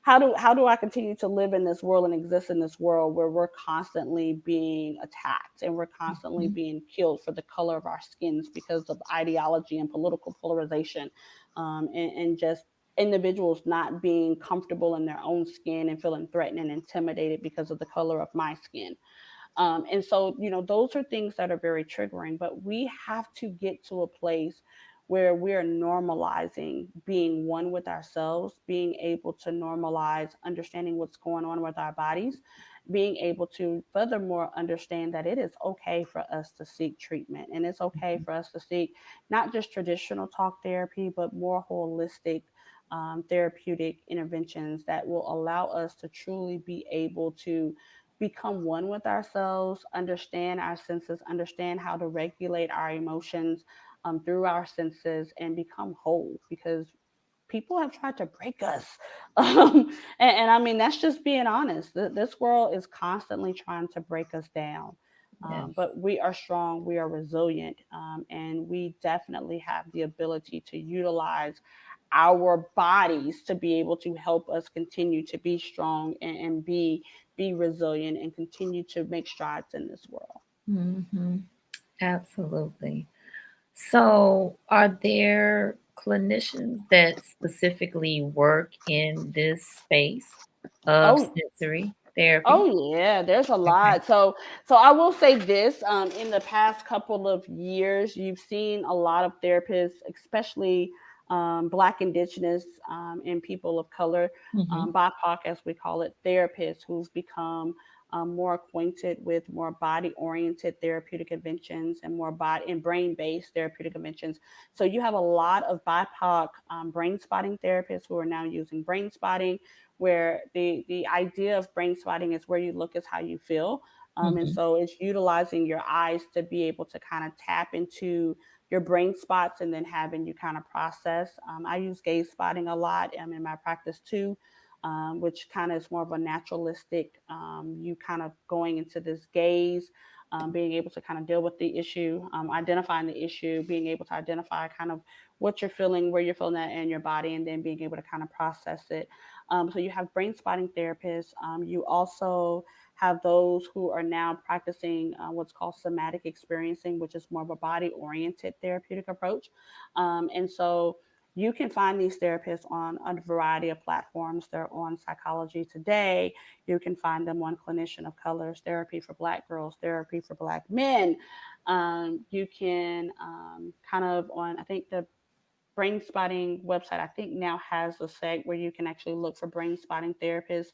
how do I continue to live in this world and exist in this world where we're constantly being attacked and we're constantly Mhm. being killed for the color of our skins because of ideology and political polarization, and just individuals not being comfortable in their own skin and feeling threatened and intimidated because of the color of my skin. And so, those are things that are very triggering, but we have to get to a place where we're normalizing being one with ourselves, being able to normalize understanding what's going on with our bodies, being able to furthermore understand that it is okay for us to seek treatment, and it's okay for us to seek not just traditional talk therapy, but more holistic therapeutic interventions that will allow us to truly be able to become one with ourselves, understand our senses, understand how to regulate our emotions through our senses, and become whole. Because people have tried to break us. And I mean, that's just being honest. This world is constantly trying to break us down. Yes. But we are strong, we are resilient, and we definitely have the ability to utilize our bodies to be able to help us continue to be strong and be resilient and continue to make strides in this world. Hmm. Absolutely. So, are there clinicians that specifically work in this space of Oh, sensory therapy? oh yeah, there's a Okay. lot. So I will say this: in the past couple of years, you've seen a lot of therapists, especially Black, Indigenous, and people of color, Hmm. BIPOC, as we call it, therapists who've become more acquainted with more body-oriented therapeutic interventions and more body and brain-based therapeutic interventions. So you have a lot of BIPOC brain spotting therapists who are now using brain spotting, where the idea of brain spotting is where you look is how you feel. And Hmm. so it's utilizing your eyes to be able to kind of tap into your brain spots and then having you kind of process. I use gaze spotting a lot in my practice too, which kind of is more of a naturalistic, you kind of going into this gaze, being able to kind of deal with the issue, identifying the issue, being able to identify kind of what you're feeling, where you're feeling that in your body, and then being able to kind of process it. So you have brain spotting therapists. You also have those who are now practicing what's called somatic experiencing, which is more of a body oriented therapeutic approach. And so you can find these therapists on a variety of platforms. They're on Psychology Today. You can find them on Clinician of Colors, Therapy for Black Girls, Therapy for Black Men. You can kind of on, I think the brain spotting website, I think now has a site where you can actually look for brain spotting therapists.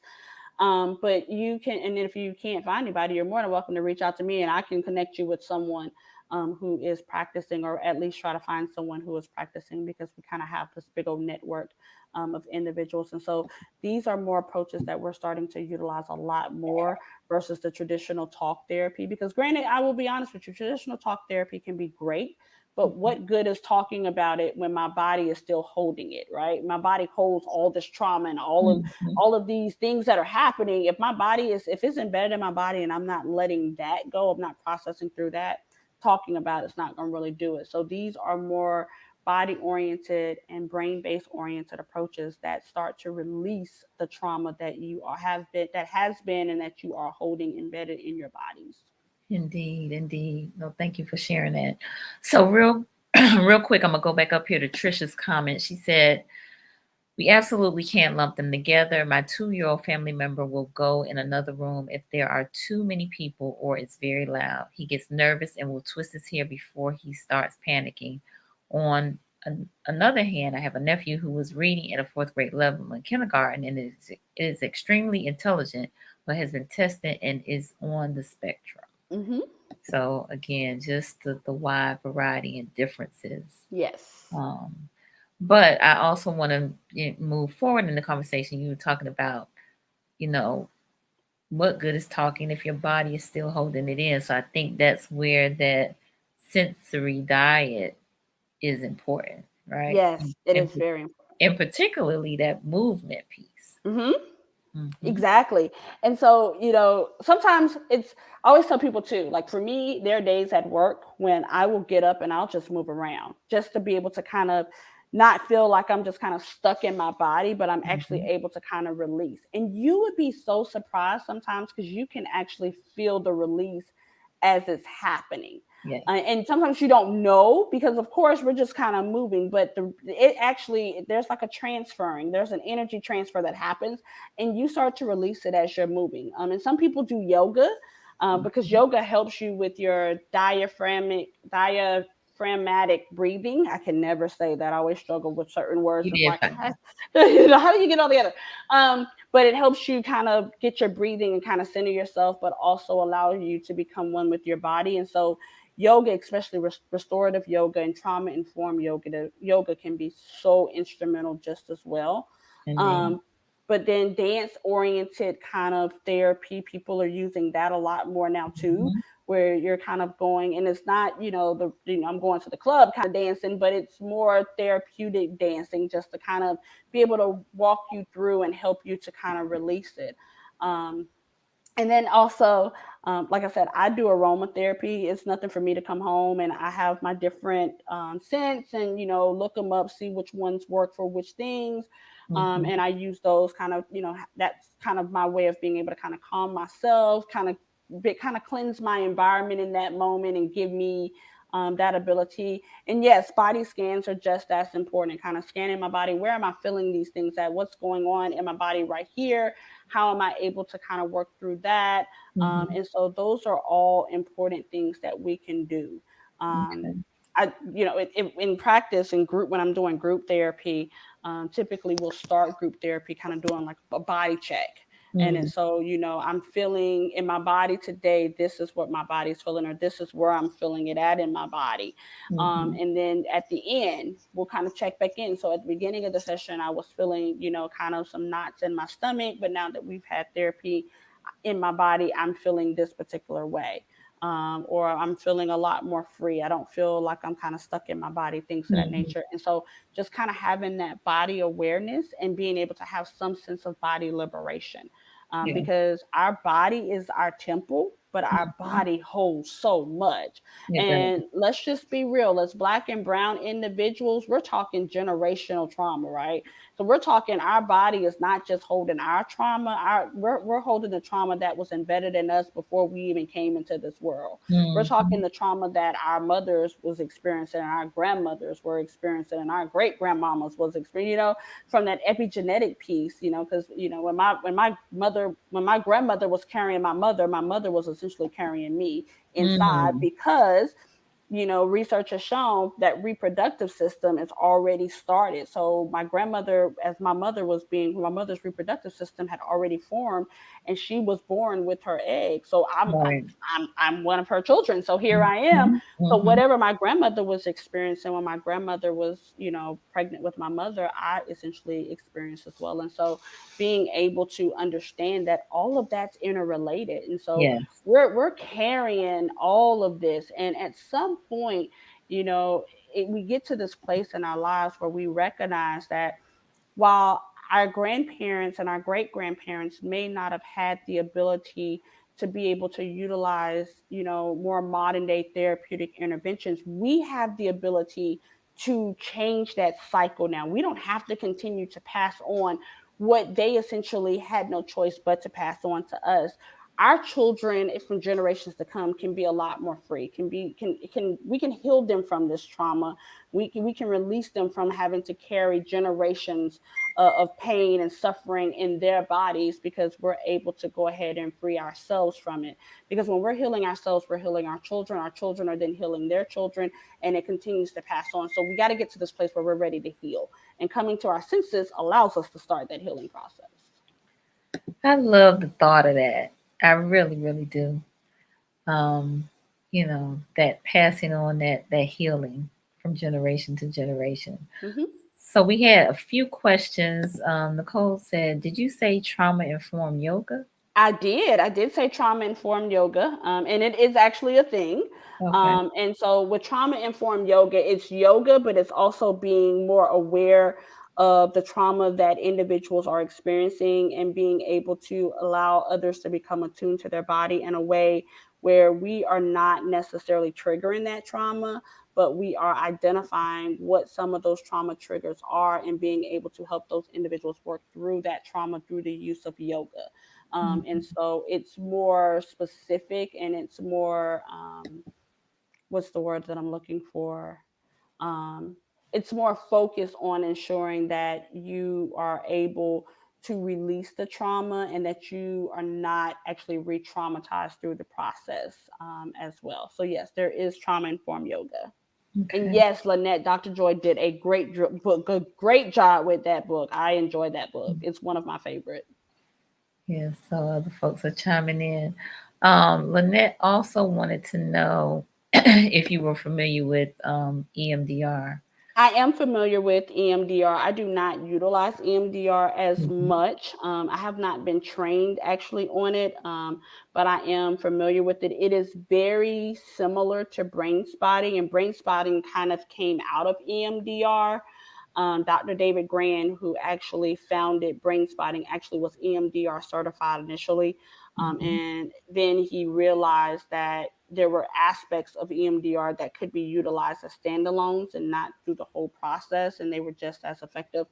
But you can, and if you can't find anybody, you're more than welcome to reach out to me and I can connect you with someone who is practicing, or at least try to find someone who is practicing, because we kind of have this big old network of individuals. And so these are more approaches that we're starting to utilize a lot more versus the traditional talk therapy. Because, granted, I will be honest with you, traditional talk therapy can be great. But what good is talking about it when my body is still holding it, right? My body holds all this trauma and Hmm. all of these things that are happening. If my body is, if it's embedded in my body and I'm not letting that go, I'm not processing through that, talking about it's not going to really do it. So these are more body oriented and brain based oriented approaches that start to release the trauma that you are, have been, that has been, and that you are holding embedded in your bodies. Indeed, indeed. No, thank you for sharing that. So, real quick, I'm gonna go back up here to Trisha's comment. She said, "We absolutely can't lump them together. My 2-year-old family member will go in another room if there are too many people or it's very loud. He gets nervous and will twist his hair before he starts panicking. On another hand, I have a nephew who was reading at a fourth grade level in kindergarten and is extremely intelligent, but has been tested and is on the spectrum." Mm-hmm. So again, just the wide variety and differences. Yes. Um, but I also want to move forward in the conversation. You were talking about, you know, what good is talking if your body is still holding it in. So I think that's where that sensory diet is important, right? Yes, it And, is very important. and particularly that movement piece. Mm-hmm. Hmm. Exactly. And so, sometimes I always tell people too, like for me, there are days at work when I will get up and I'll just move around just to be able to kind of not feel like I'm just kind of stuck in my body, but I'm actually Hmm. able to kind of release. And you would be so surprised sometimes because you can actually feel the release as it's happening. Yes. And sometimes you don't know because, of course, we're just kind of moving, but it actually, there's like a transferring, there's an energy transfer that happens, and you start to release it as you're moving. And some people do yoga because Mhm. yoga helps you with your diaphragmatic breathing. I can never say that. I always struggle with certain words. You It's did like, fine. how do you get all together? But it helps you kind of get your breathing and kind of center yourself, but also allow you to become one with your body. And so yoga, especially restorative yoga and trauma informed yoga, yoga can be so instrumental just as well. Indeed. Um, but then dance oriented kind of therapy, people are using that a lot more now too, Mhm. where you're kind of going, and it's not, I'm going to the club kind of dancing, but it's more therapeutic dancing, just to kind of be able to walk you through and help you to kind of release it. Um, and then also, like I said, I do aromatherapy. It's nothing for me to come home and I have my different scents, and look them up, see which ones work for which things. Mhm. And I use those kind of, that's kind of my way of being able to kind of calm myself, kind of cleanse my environment in that moment, and give me that ability. And yes, body scans are just as important. Kind of scanning my body. Where am I feeling these things at? What's going on in my body right here? How am I able to kind of work through that? Mhm. And so those are all important things that we can do. Um, Okay. in practice, in group, when I'm doing group therapy, typically we'll start group therapy kind of doing like a body check. And then, Mm. so, I'm feeling in my body today, this is what my body's feeling, or this is where I'm feeling it at in my body. Mhm. And then at the end, we'll kind of check back in. So at the beginning of the session, I was feeling, kind of some knots in my stomach. But now that we've had therapy in my body, I'm feeling this particular way. Or I'm feeling a lot more free. I don't feel like I'm kind of stuck in my body, things of that Mhm. nature. And so just kind of having that body awareness and being able to have some sense of body liberation. Yeah. Because our body is our temple, but our Mhm. body holds so much. It does. And let's just be real, as Black and brown individuals, we're talking generational trauma, right? So we're talking, our body is not just holding our trauma, we're holding the trauma that was embedded in us before we even came into this world. We're talking Mhm. the trauma that our mothers was experiencing, and our grandmothers were experiencing, and our great grandmamas was experiencing, from that epigenetic piece, because when my grandmother was carrying my mother was essentially carrying me inside, Mm. because research has shown that reproductive system is already started. So my grandmother, as my mother's reproductive system had already formed, and she was born with her egg. So Right. I'm one of her children. So here I am. Mhm. So Mhm. whatever my grandmother was experiencing when my grandmother was, pregnant with my mother, I essentially experienced as well. And so being able to understand that all of that's interrelated. And so Yes. we're carrying all of this, and at some point, you know we get to this place in our lives where we recognize that while our grandparents and our great grandparents may not have had the ability to be able to utilize, more modern day therapeutic interventions, we have the ability to change that cycle now. We don't have to continue to pass on what they essentially had no choice but to pass on to us. Our children, from generations to come, can be a lot more free. We can heal them from this trauma. We can release them from having to carry generations of pain and suffering in their bodies, because we're able to go ahead and free ourselves from it. Because when we're healing ourselves, we're healing our children. Our children are then healing their children, and it continues to pass on. So we got to get to this place where we're ready to heal. And coming to our senses allows us to start that healing process. I love the thought of that. I really, really do. Um, that passing on that healing from generation to generation. Mm-hmm. So we had a few questions. Nicole said, "Did you say trauma informed yoga?" I did. I did say trauma informed yoga, and it is actually a thing. Okay. And so with trauma informed yoga, it's yoga, but it's also being more aware of the trauma that individuals are experiencing, and being able to allow others to become attuned to their body in a way where we are not necessarily triggering that trauma, but we are identifying what some of those trauma triggers are, and being able to help those individuals work through that trauma through the use of yoga. And Mhm. so it's more specific, and it's more, what's the word that I'm looking for? Um, it's more focused on ensuring that you are able to release the trauma, and that you are not actually re traumatized through the process, as well. So, yes, there is trauma informed yoga. And Okay. yes, Lynette, Dr. Joy did a book, a great job with that book. I enjoyed that book. It's one of my favorite. Yeah, so other folks are chiming in. Lynette also wanted to know if you were familiar with EMDR. I am familiar with EMDR. I do not utilize EMDR as Mhm. much. I have not been trained actually on it, but I am familiar with it. It is very similar to brain spotting, and brain spotting kind of came out of EMDR. Dr. David Grand, who actually founded brain spotting, actually was EMDR certified initially. Mhm. And then he realized that there were aspects of EMDR that could be utilized as standalones and not through the whole process, and they were just as effective.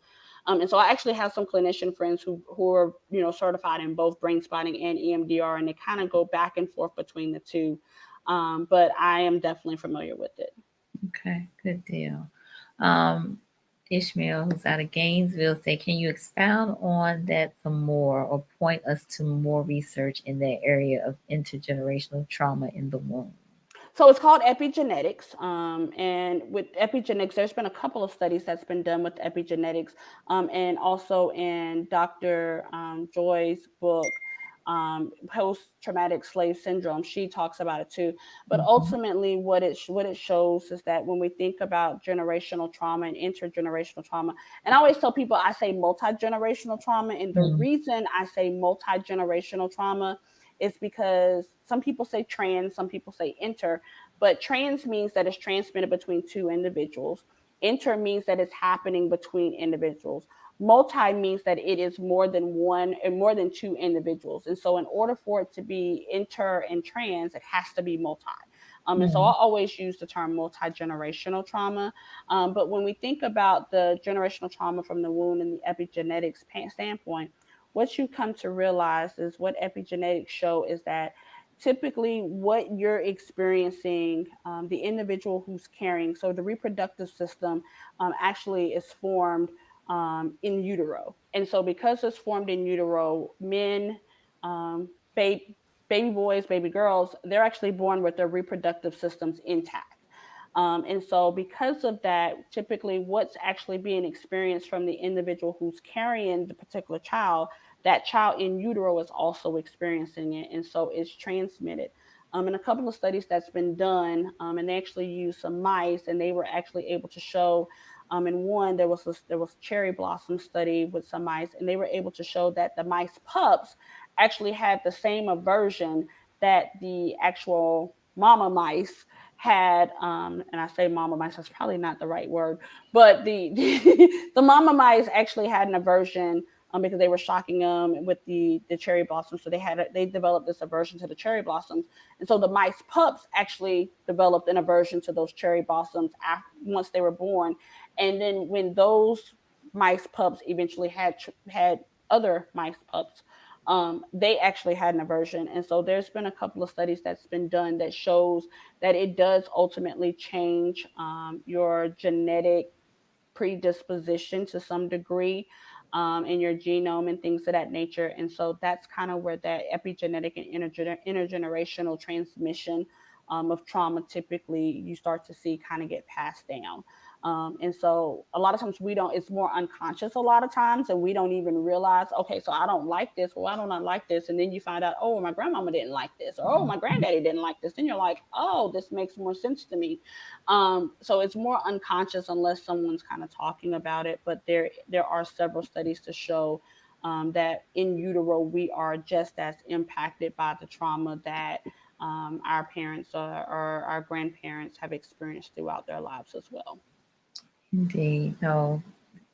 And so I actually have some clinician friends who are certified in both brain spotting and EMDR, and they kind of go back and forth between the two. But I am definitely familiar with it. Okay, good deal. Um, Ishmael, who's out of Gainesville, said, "Can you expound on that some more, or point us to more research in that area of intergenerational trauma in the womb?" So it's called epigenetics. And with epigenetics, there's been a couple of studies that's been done with epigenetics, and also in Dr. Joy's book, Post-Traumatic Slave Syndrome. She talks about it too. But Mhm. ultimately, what it shows is that when we think about generational trauma and intergenerational trauma, and I always tell people I say multi-generational trauma, and the Mm. reason I say multi-generational trauma is because some people say trans, some people say inter, but trans means that it's transmitted between two individuals. Inter means that it's happening between individuals. Multi means that it is more than one and more than two individuals. And so, in order for it to be inter and trans, it has to be multi. And so, I Mm. always use the term multi generational trauma. But when we think about the generational trauma from the wound and the epigenetics standpoint, what you come to realize is what epigenetics show is that typically what you're experiencing, the individual who's carrying, so the reproductive system actually is formed in utero. And so because it's formed in utero, men, um, baby, baby boys, baby girls, they're actually born with their reproductive systems intact. And so, because of that, typically what's actually being experienced from the individual who's carrying the particular child, that child in utero is also experiencing it. And so, it's transmitted. And a couple of studies that's been done, and they actually used some mice, and they were actually able to show. In one, there was cherry blossom study with some mice, and they were able to show that the mice pups actually had the same aversion that the actual mama mice had, and I say mama mice, that's probably not the right word, but the mama mice actually had an aversion, because they were shocking them with the cherry blossoms. So they developed this aversion to the cherry blossoms, and so the mice pups actually developed an aversion to those cherry blossoms once they were born, and then when those mice pups eventually had other mice pups, they actually had an aversion. And so there's been a couple of studies that's been done that shows that it does ultimately change your genetic predisposition to some degree, in your genome and things of that nature. And so that's kind of where that epigenetic and intergenerational transmission of trauma typically you start to see kind of get passed down. And so a lot of times we don't, it's more unconscious a lot of times, and we don't even realize, okay, so I don't like this. Well, why don't I like this? And then you find out, oh, my grandmama didn't like this, or oh, my Mhm. granddaddy didn't like this. Then you're like, oh, this makes more sense to me. So it's more unconscious unless someone's kind of talking about it. But there are several studies to show that in utero we are just as impacted by the trauma that our parents or our grandparents have experienced throughout their lives as well. Indeed. No,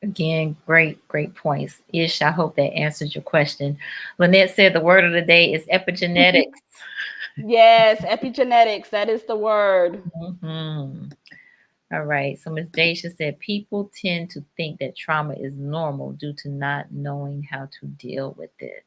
again, great points. Ish, I hope that answers your question. Lynette said the word of the day is epigenetics. Yes, epigenetics, that is the word. Mhm. All right. So Ms. Daisha said people tend to think that trauma is normal due to not knowing how to deal with it.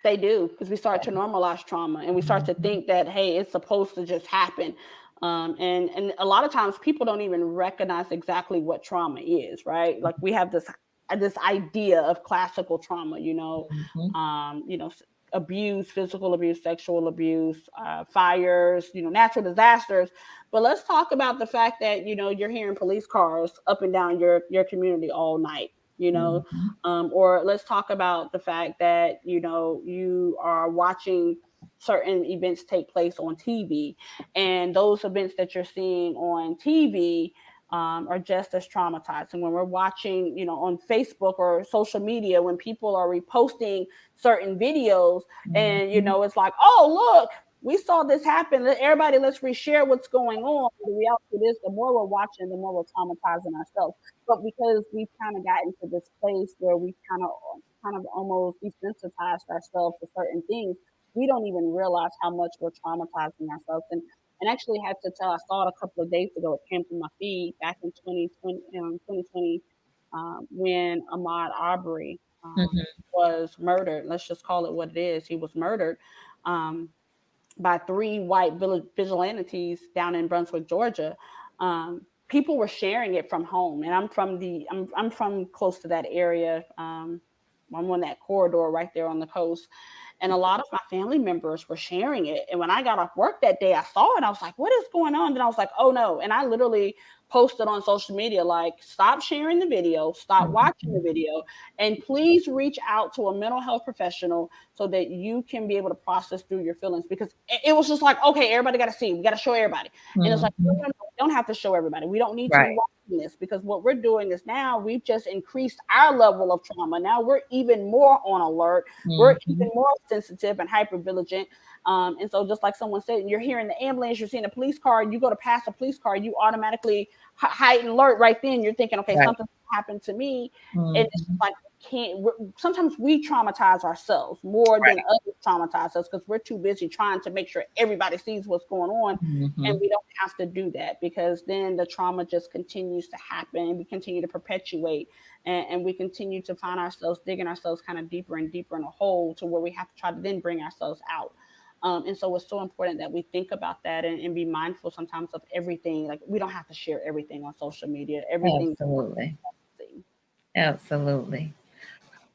They do, because we start to normalize trauma, and we start to Mhm. think that, hey, it's supposed to just happen. And a lot of times people don't even recognize exactly what trauma is, right? Like we have this idea of classical trauma, Mhm. abuse, physical abuse, sexual abuse, fires, natural disasters. But let's talk about the fact that you're hearing police cars up and down your community all night. You know, Mhm. or let's talk about the fact that you are watching certain events take place on TV, and those events that you're seeing on TV, are just as traumatized. And when we're watching, you know, on Facebook or social media, when people are reposting certain videos and, you know, it's like, oh, look, we saw this happen. Everybody, let's reshare what's going on. The reality is, the more we're watching, the more we're traumatizing ourselves. But because we've kind of gotten to this place where we kind of almost desensitized ourselves to certain things, we don't even realize how much we're traumatizing ourselves. And actually had to tell, I saw it a couple of days ago. It came through my feed back in 2020, when Ahmaud Arbery was murdered. Let's just call it what it is. He was murdered. By 3 white vigilantes down in Brunswick, Georgia. People were sharing it from home, and I'm from close to that area. I'm on that corridor right there on the coast, and a lot of my family members were sharing it. And when I got off work that day, I saw it. I was like, "What is going on?" And I was like, "Oh no!" And I literally posted on social media like, "Stop sharing the video, stop watching the video, and please reach out to a mental health professional so that you can be able to process through your feelings." Because it was just like, okay, everybody got to see, we got to show everybody. And it's like, no, we don't have to show everybody. We don't need to be watching this, because what we're doing is now we've just increased our level of trauma. Now we're even more on alert. We're even more sensitive and hyper vigilant. And so just like someone said, you're hearing the ambulance, you're seeing a police car, you go to pass a police car, you automatically heighten alert right then. You're thinking, okay, something happened to me. And it's like, sometimes we traumatize ourselves more than others traumatize us, because we're too busy trying to make sure everybody sees what's going on. And we don't have to do that, because then the trauma just continues to happen. We continue to perpetuate, and we continue to find ourselves digging ourselves kind of deeper and deeper in a hole, to where we have to try to then bring ourselves out. And so it's so important that we think about that, and be mindful sometimes of everything. Like, we don't have to share everything on social media. Everything. Absolutely.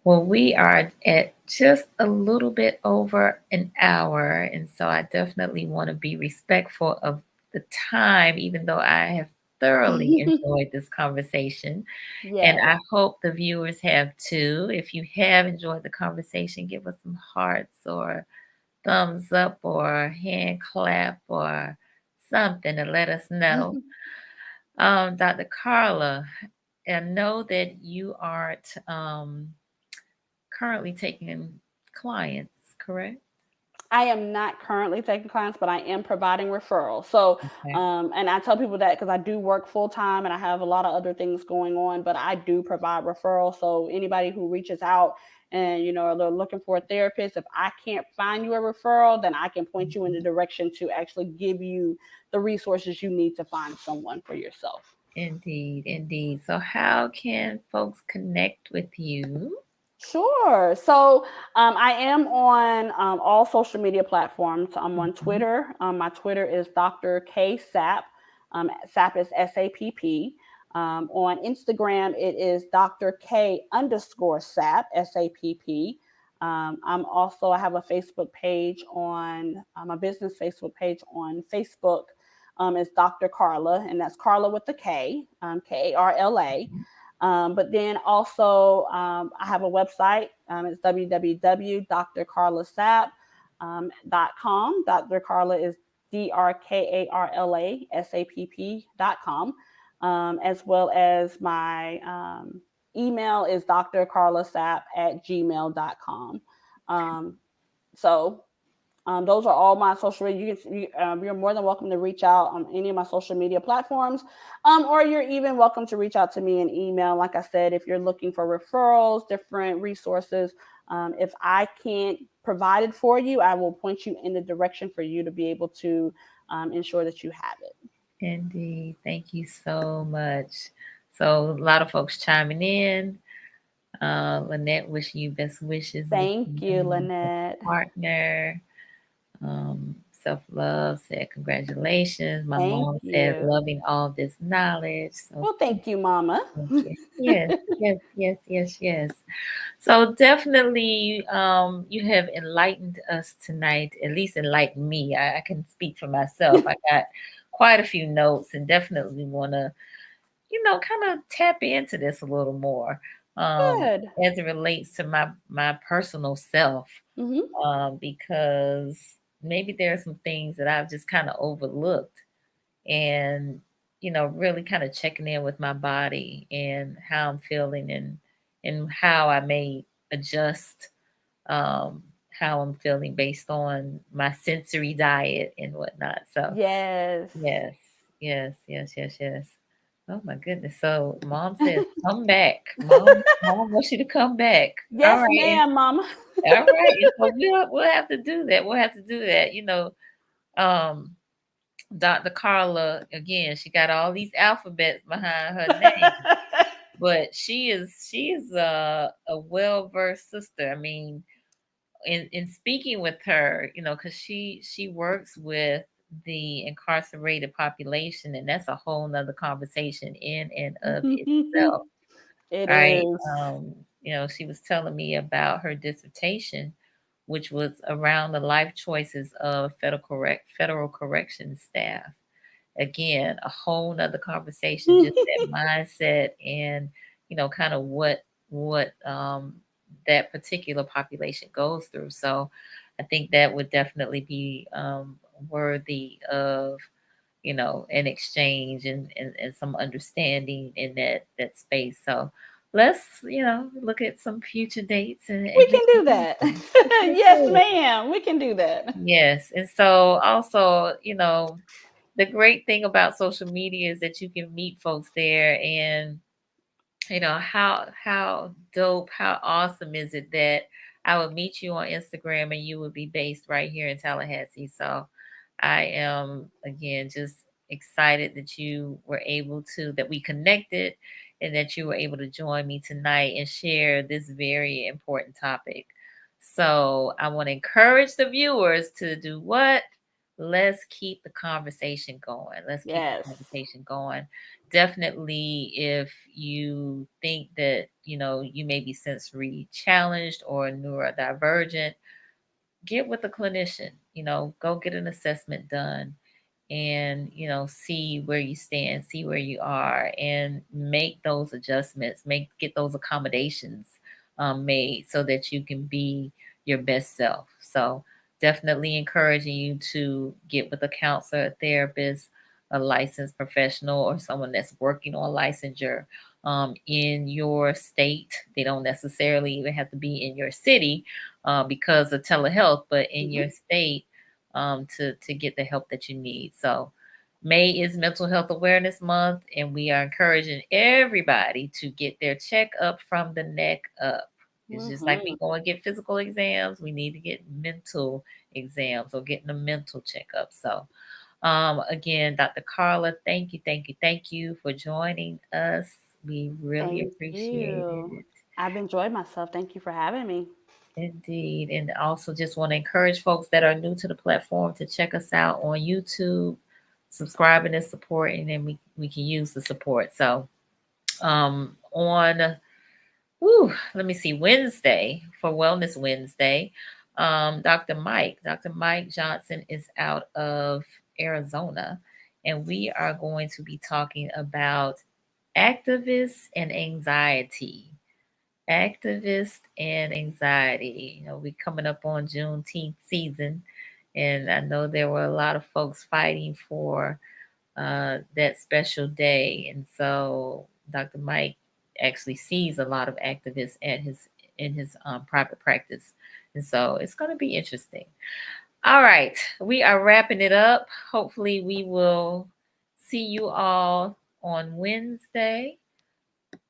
Well, we are at just a little bit over an hour, and so I definitely want to be respectful of the time, even though I have thoroughly enjoyed this conversation. And I hope the viewers have too. If you have enjoyed the conversation, give us some hearts or thumbs up or hand clap or something to let us know. Dr. Carla, I know that you aren't currently taking clients, correct? I am not currently taking clients, but I am providing referrals. So, and I tell people that because I do work full time and I have a lot of other things going on, but I do provide referrals. So anybody who reaches out and, you know, they're looking for a therapist, if I can't find you a referral, then I can point you in the direction to actually give you the resources you need to find someone for yourself. Indeed, indeed. So how can folks connect with you? Sure. So I am on all social media platforms. I'm on Twitter. My Twitter is Dr. K Sapp. Sapp is SAPP. On Instagram, it is Dr. K _Sapp, SAPP. I have a Facebook page on my business Facebook page on Facebook. Is Dr. Karla, and that's Karla with the K, Karla. But then also, I have a website. It's www.drkarlasapp.com. Dr. Karla is DRKARLASAPP.com. As well as my email is drkarlasapp@gmail.com. So those are all my social media. You're more than welcome to reach out on any of my social media platforms, or you're even welcome to reach out to me in email. Like I said, if you're looking for referrals, different resources, if I can't provide it for you, I will point you in the direction for you to be able to ensure that you have it. Indeed. Thank you so much. So a lot of folks chiming in. Lynette, wishing you best wishes. Thank you, Lynette. Partner. Self-love said congratulations. My mom said loving all this knowledge. So well, thank you, Mama. Yes. So definitely you have enlightened us tonight, at least enlightened me. I can speak for myself. I got quite a few notes and definitely want to, kind of tap into this a little more. Good. As it relates to my personal self, because maybe there are some things that I've just kind of overlooked, and really kind of checking in with my body and how I'm feeling and how I may adjust how I'm feeling based on my sensory diet and whatnot. So Yes. yes, yes, yes, yes, yes. Oh my goodness. So mom says, come back. Mom wants you to come back. All Yes, right. ma'am, Mama. All right. And so we'll have to do that. We'll have to do that. Um, Dr. Carla, again, she got all these alphabets behind her name, but she is a well-versed sister. I mean, in speaking with her, because she works with the incarcerated population, and that's a whole nother conversation in and of itself. It Right. is. She was telling me about her dissertation, which was around the life choices of federal corrections staff. Again, a whole nother conversation, just that mindset and kind of what that particular population goes through. So I think that would definitely be worthy of an exchange and some understanding in that space. So let's, look at some future dates We and can make it do that. happen. Yes, ma'am. We can do that. Yes. And so also, the great thing about social media is that you can meet folks there, and how dope, how awesome is it that I would meet you on Instagram and you would be based right here in Tallahassee. So I am again just excited that you were able to, that we connected, and that you were able to join me tonight and share this very important topic. So I want to encourage the viewers to do what? Let's keep the conversation going. Let's keep Yes. the conversation going. Definitely, if you think that you may be sensory challenged or neurodivergent, get with a clinician. Go get an assessment done, and see where you stand, see where you are, and make those adjustments, get those accommodations made so that you can be your best self. So definitely encouraging you to get with a counselor, a therapist, a licensed professional, or someone that's working on licensure in your state. They don't necessarily even have to be in your city because of telehealth, but in your state, to get the help that you need. So May is Mental Health Awareness Month, and we are encouraging everybody to get their checkup from the neck up. It's just like we go and get physical exams, we need to get mental exams or getting a mental checkup. So again, Dr. Carla, thank you, thank you, thank you for joining us. We really Thank appreciate you. it. I've enjoyed myself. Thank you for having me. Indeed. And also just want to encourage folks that are new to the platform to check us out on YouTube, subscribing and supporting, and we can use the support. So on let me see, Wednesday, for Wellness Wednesday, Dr. Mike Johnson is out of Arizona, and we are going to be talking about activists and anxiety. Activist and anxiety. We coming up on Juneteenth season, and I know there were a lot of folks fighting for that special day, and so Dr. Mike actually sees a lot of activists at his private practice, and so it's going to be interesting. All right, we are wrapping it up. Hopefully, we will see you all on Wednesday.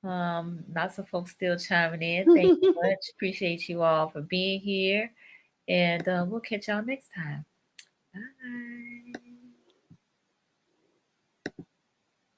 Lots of folks still chiming in. Thank you much. Appreciate you all for being here. And we'll catch y'all next time.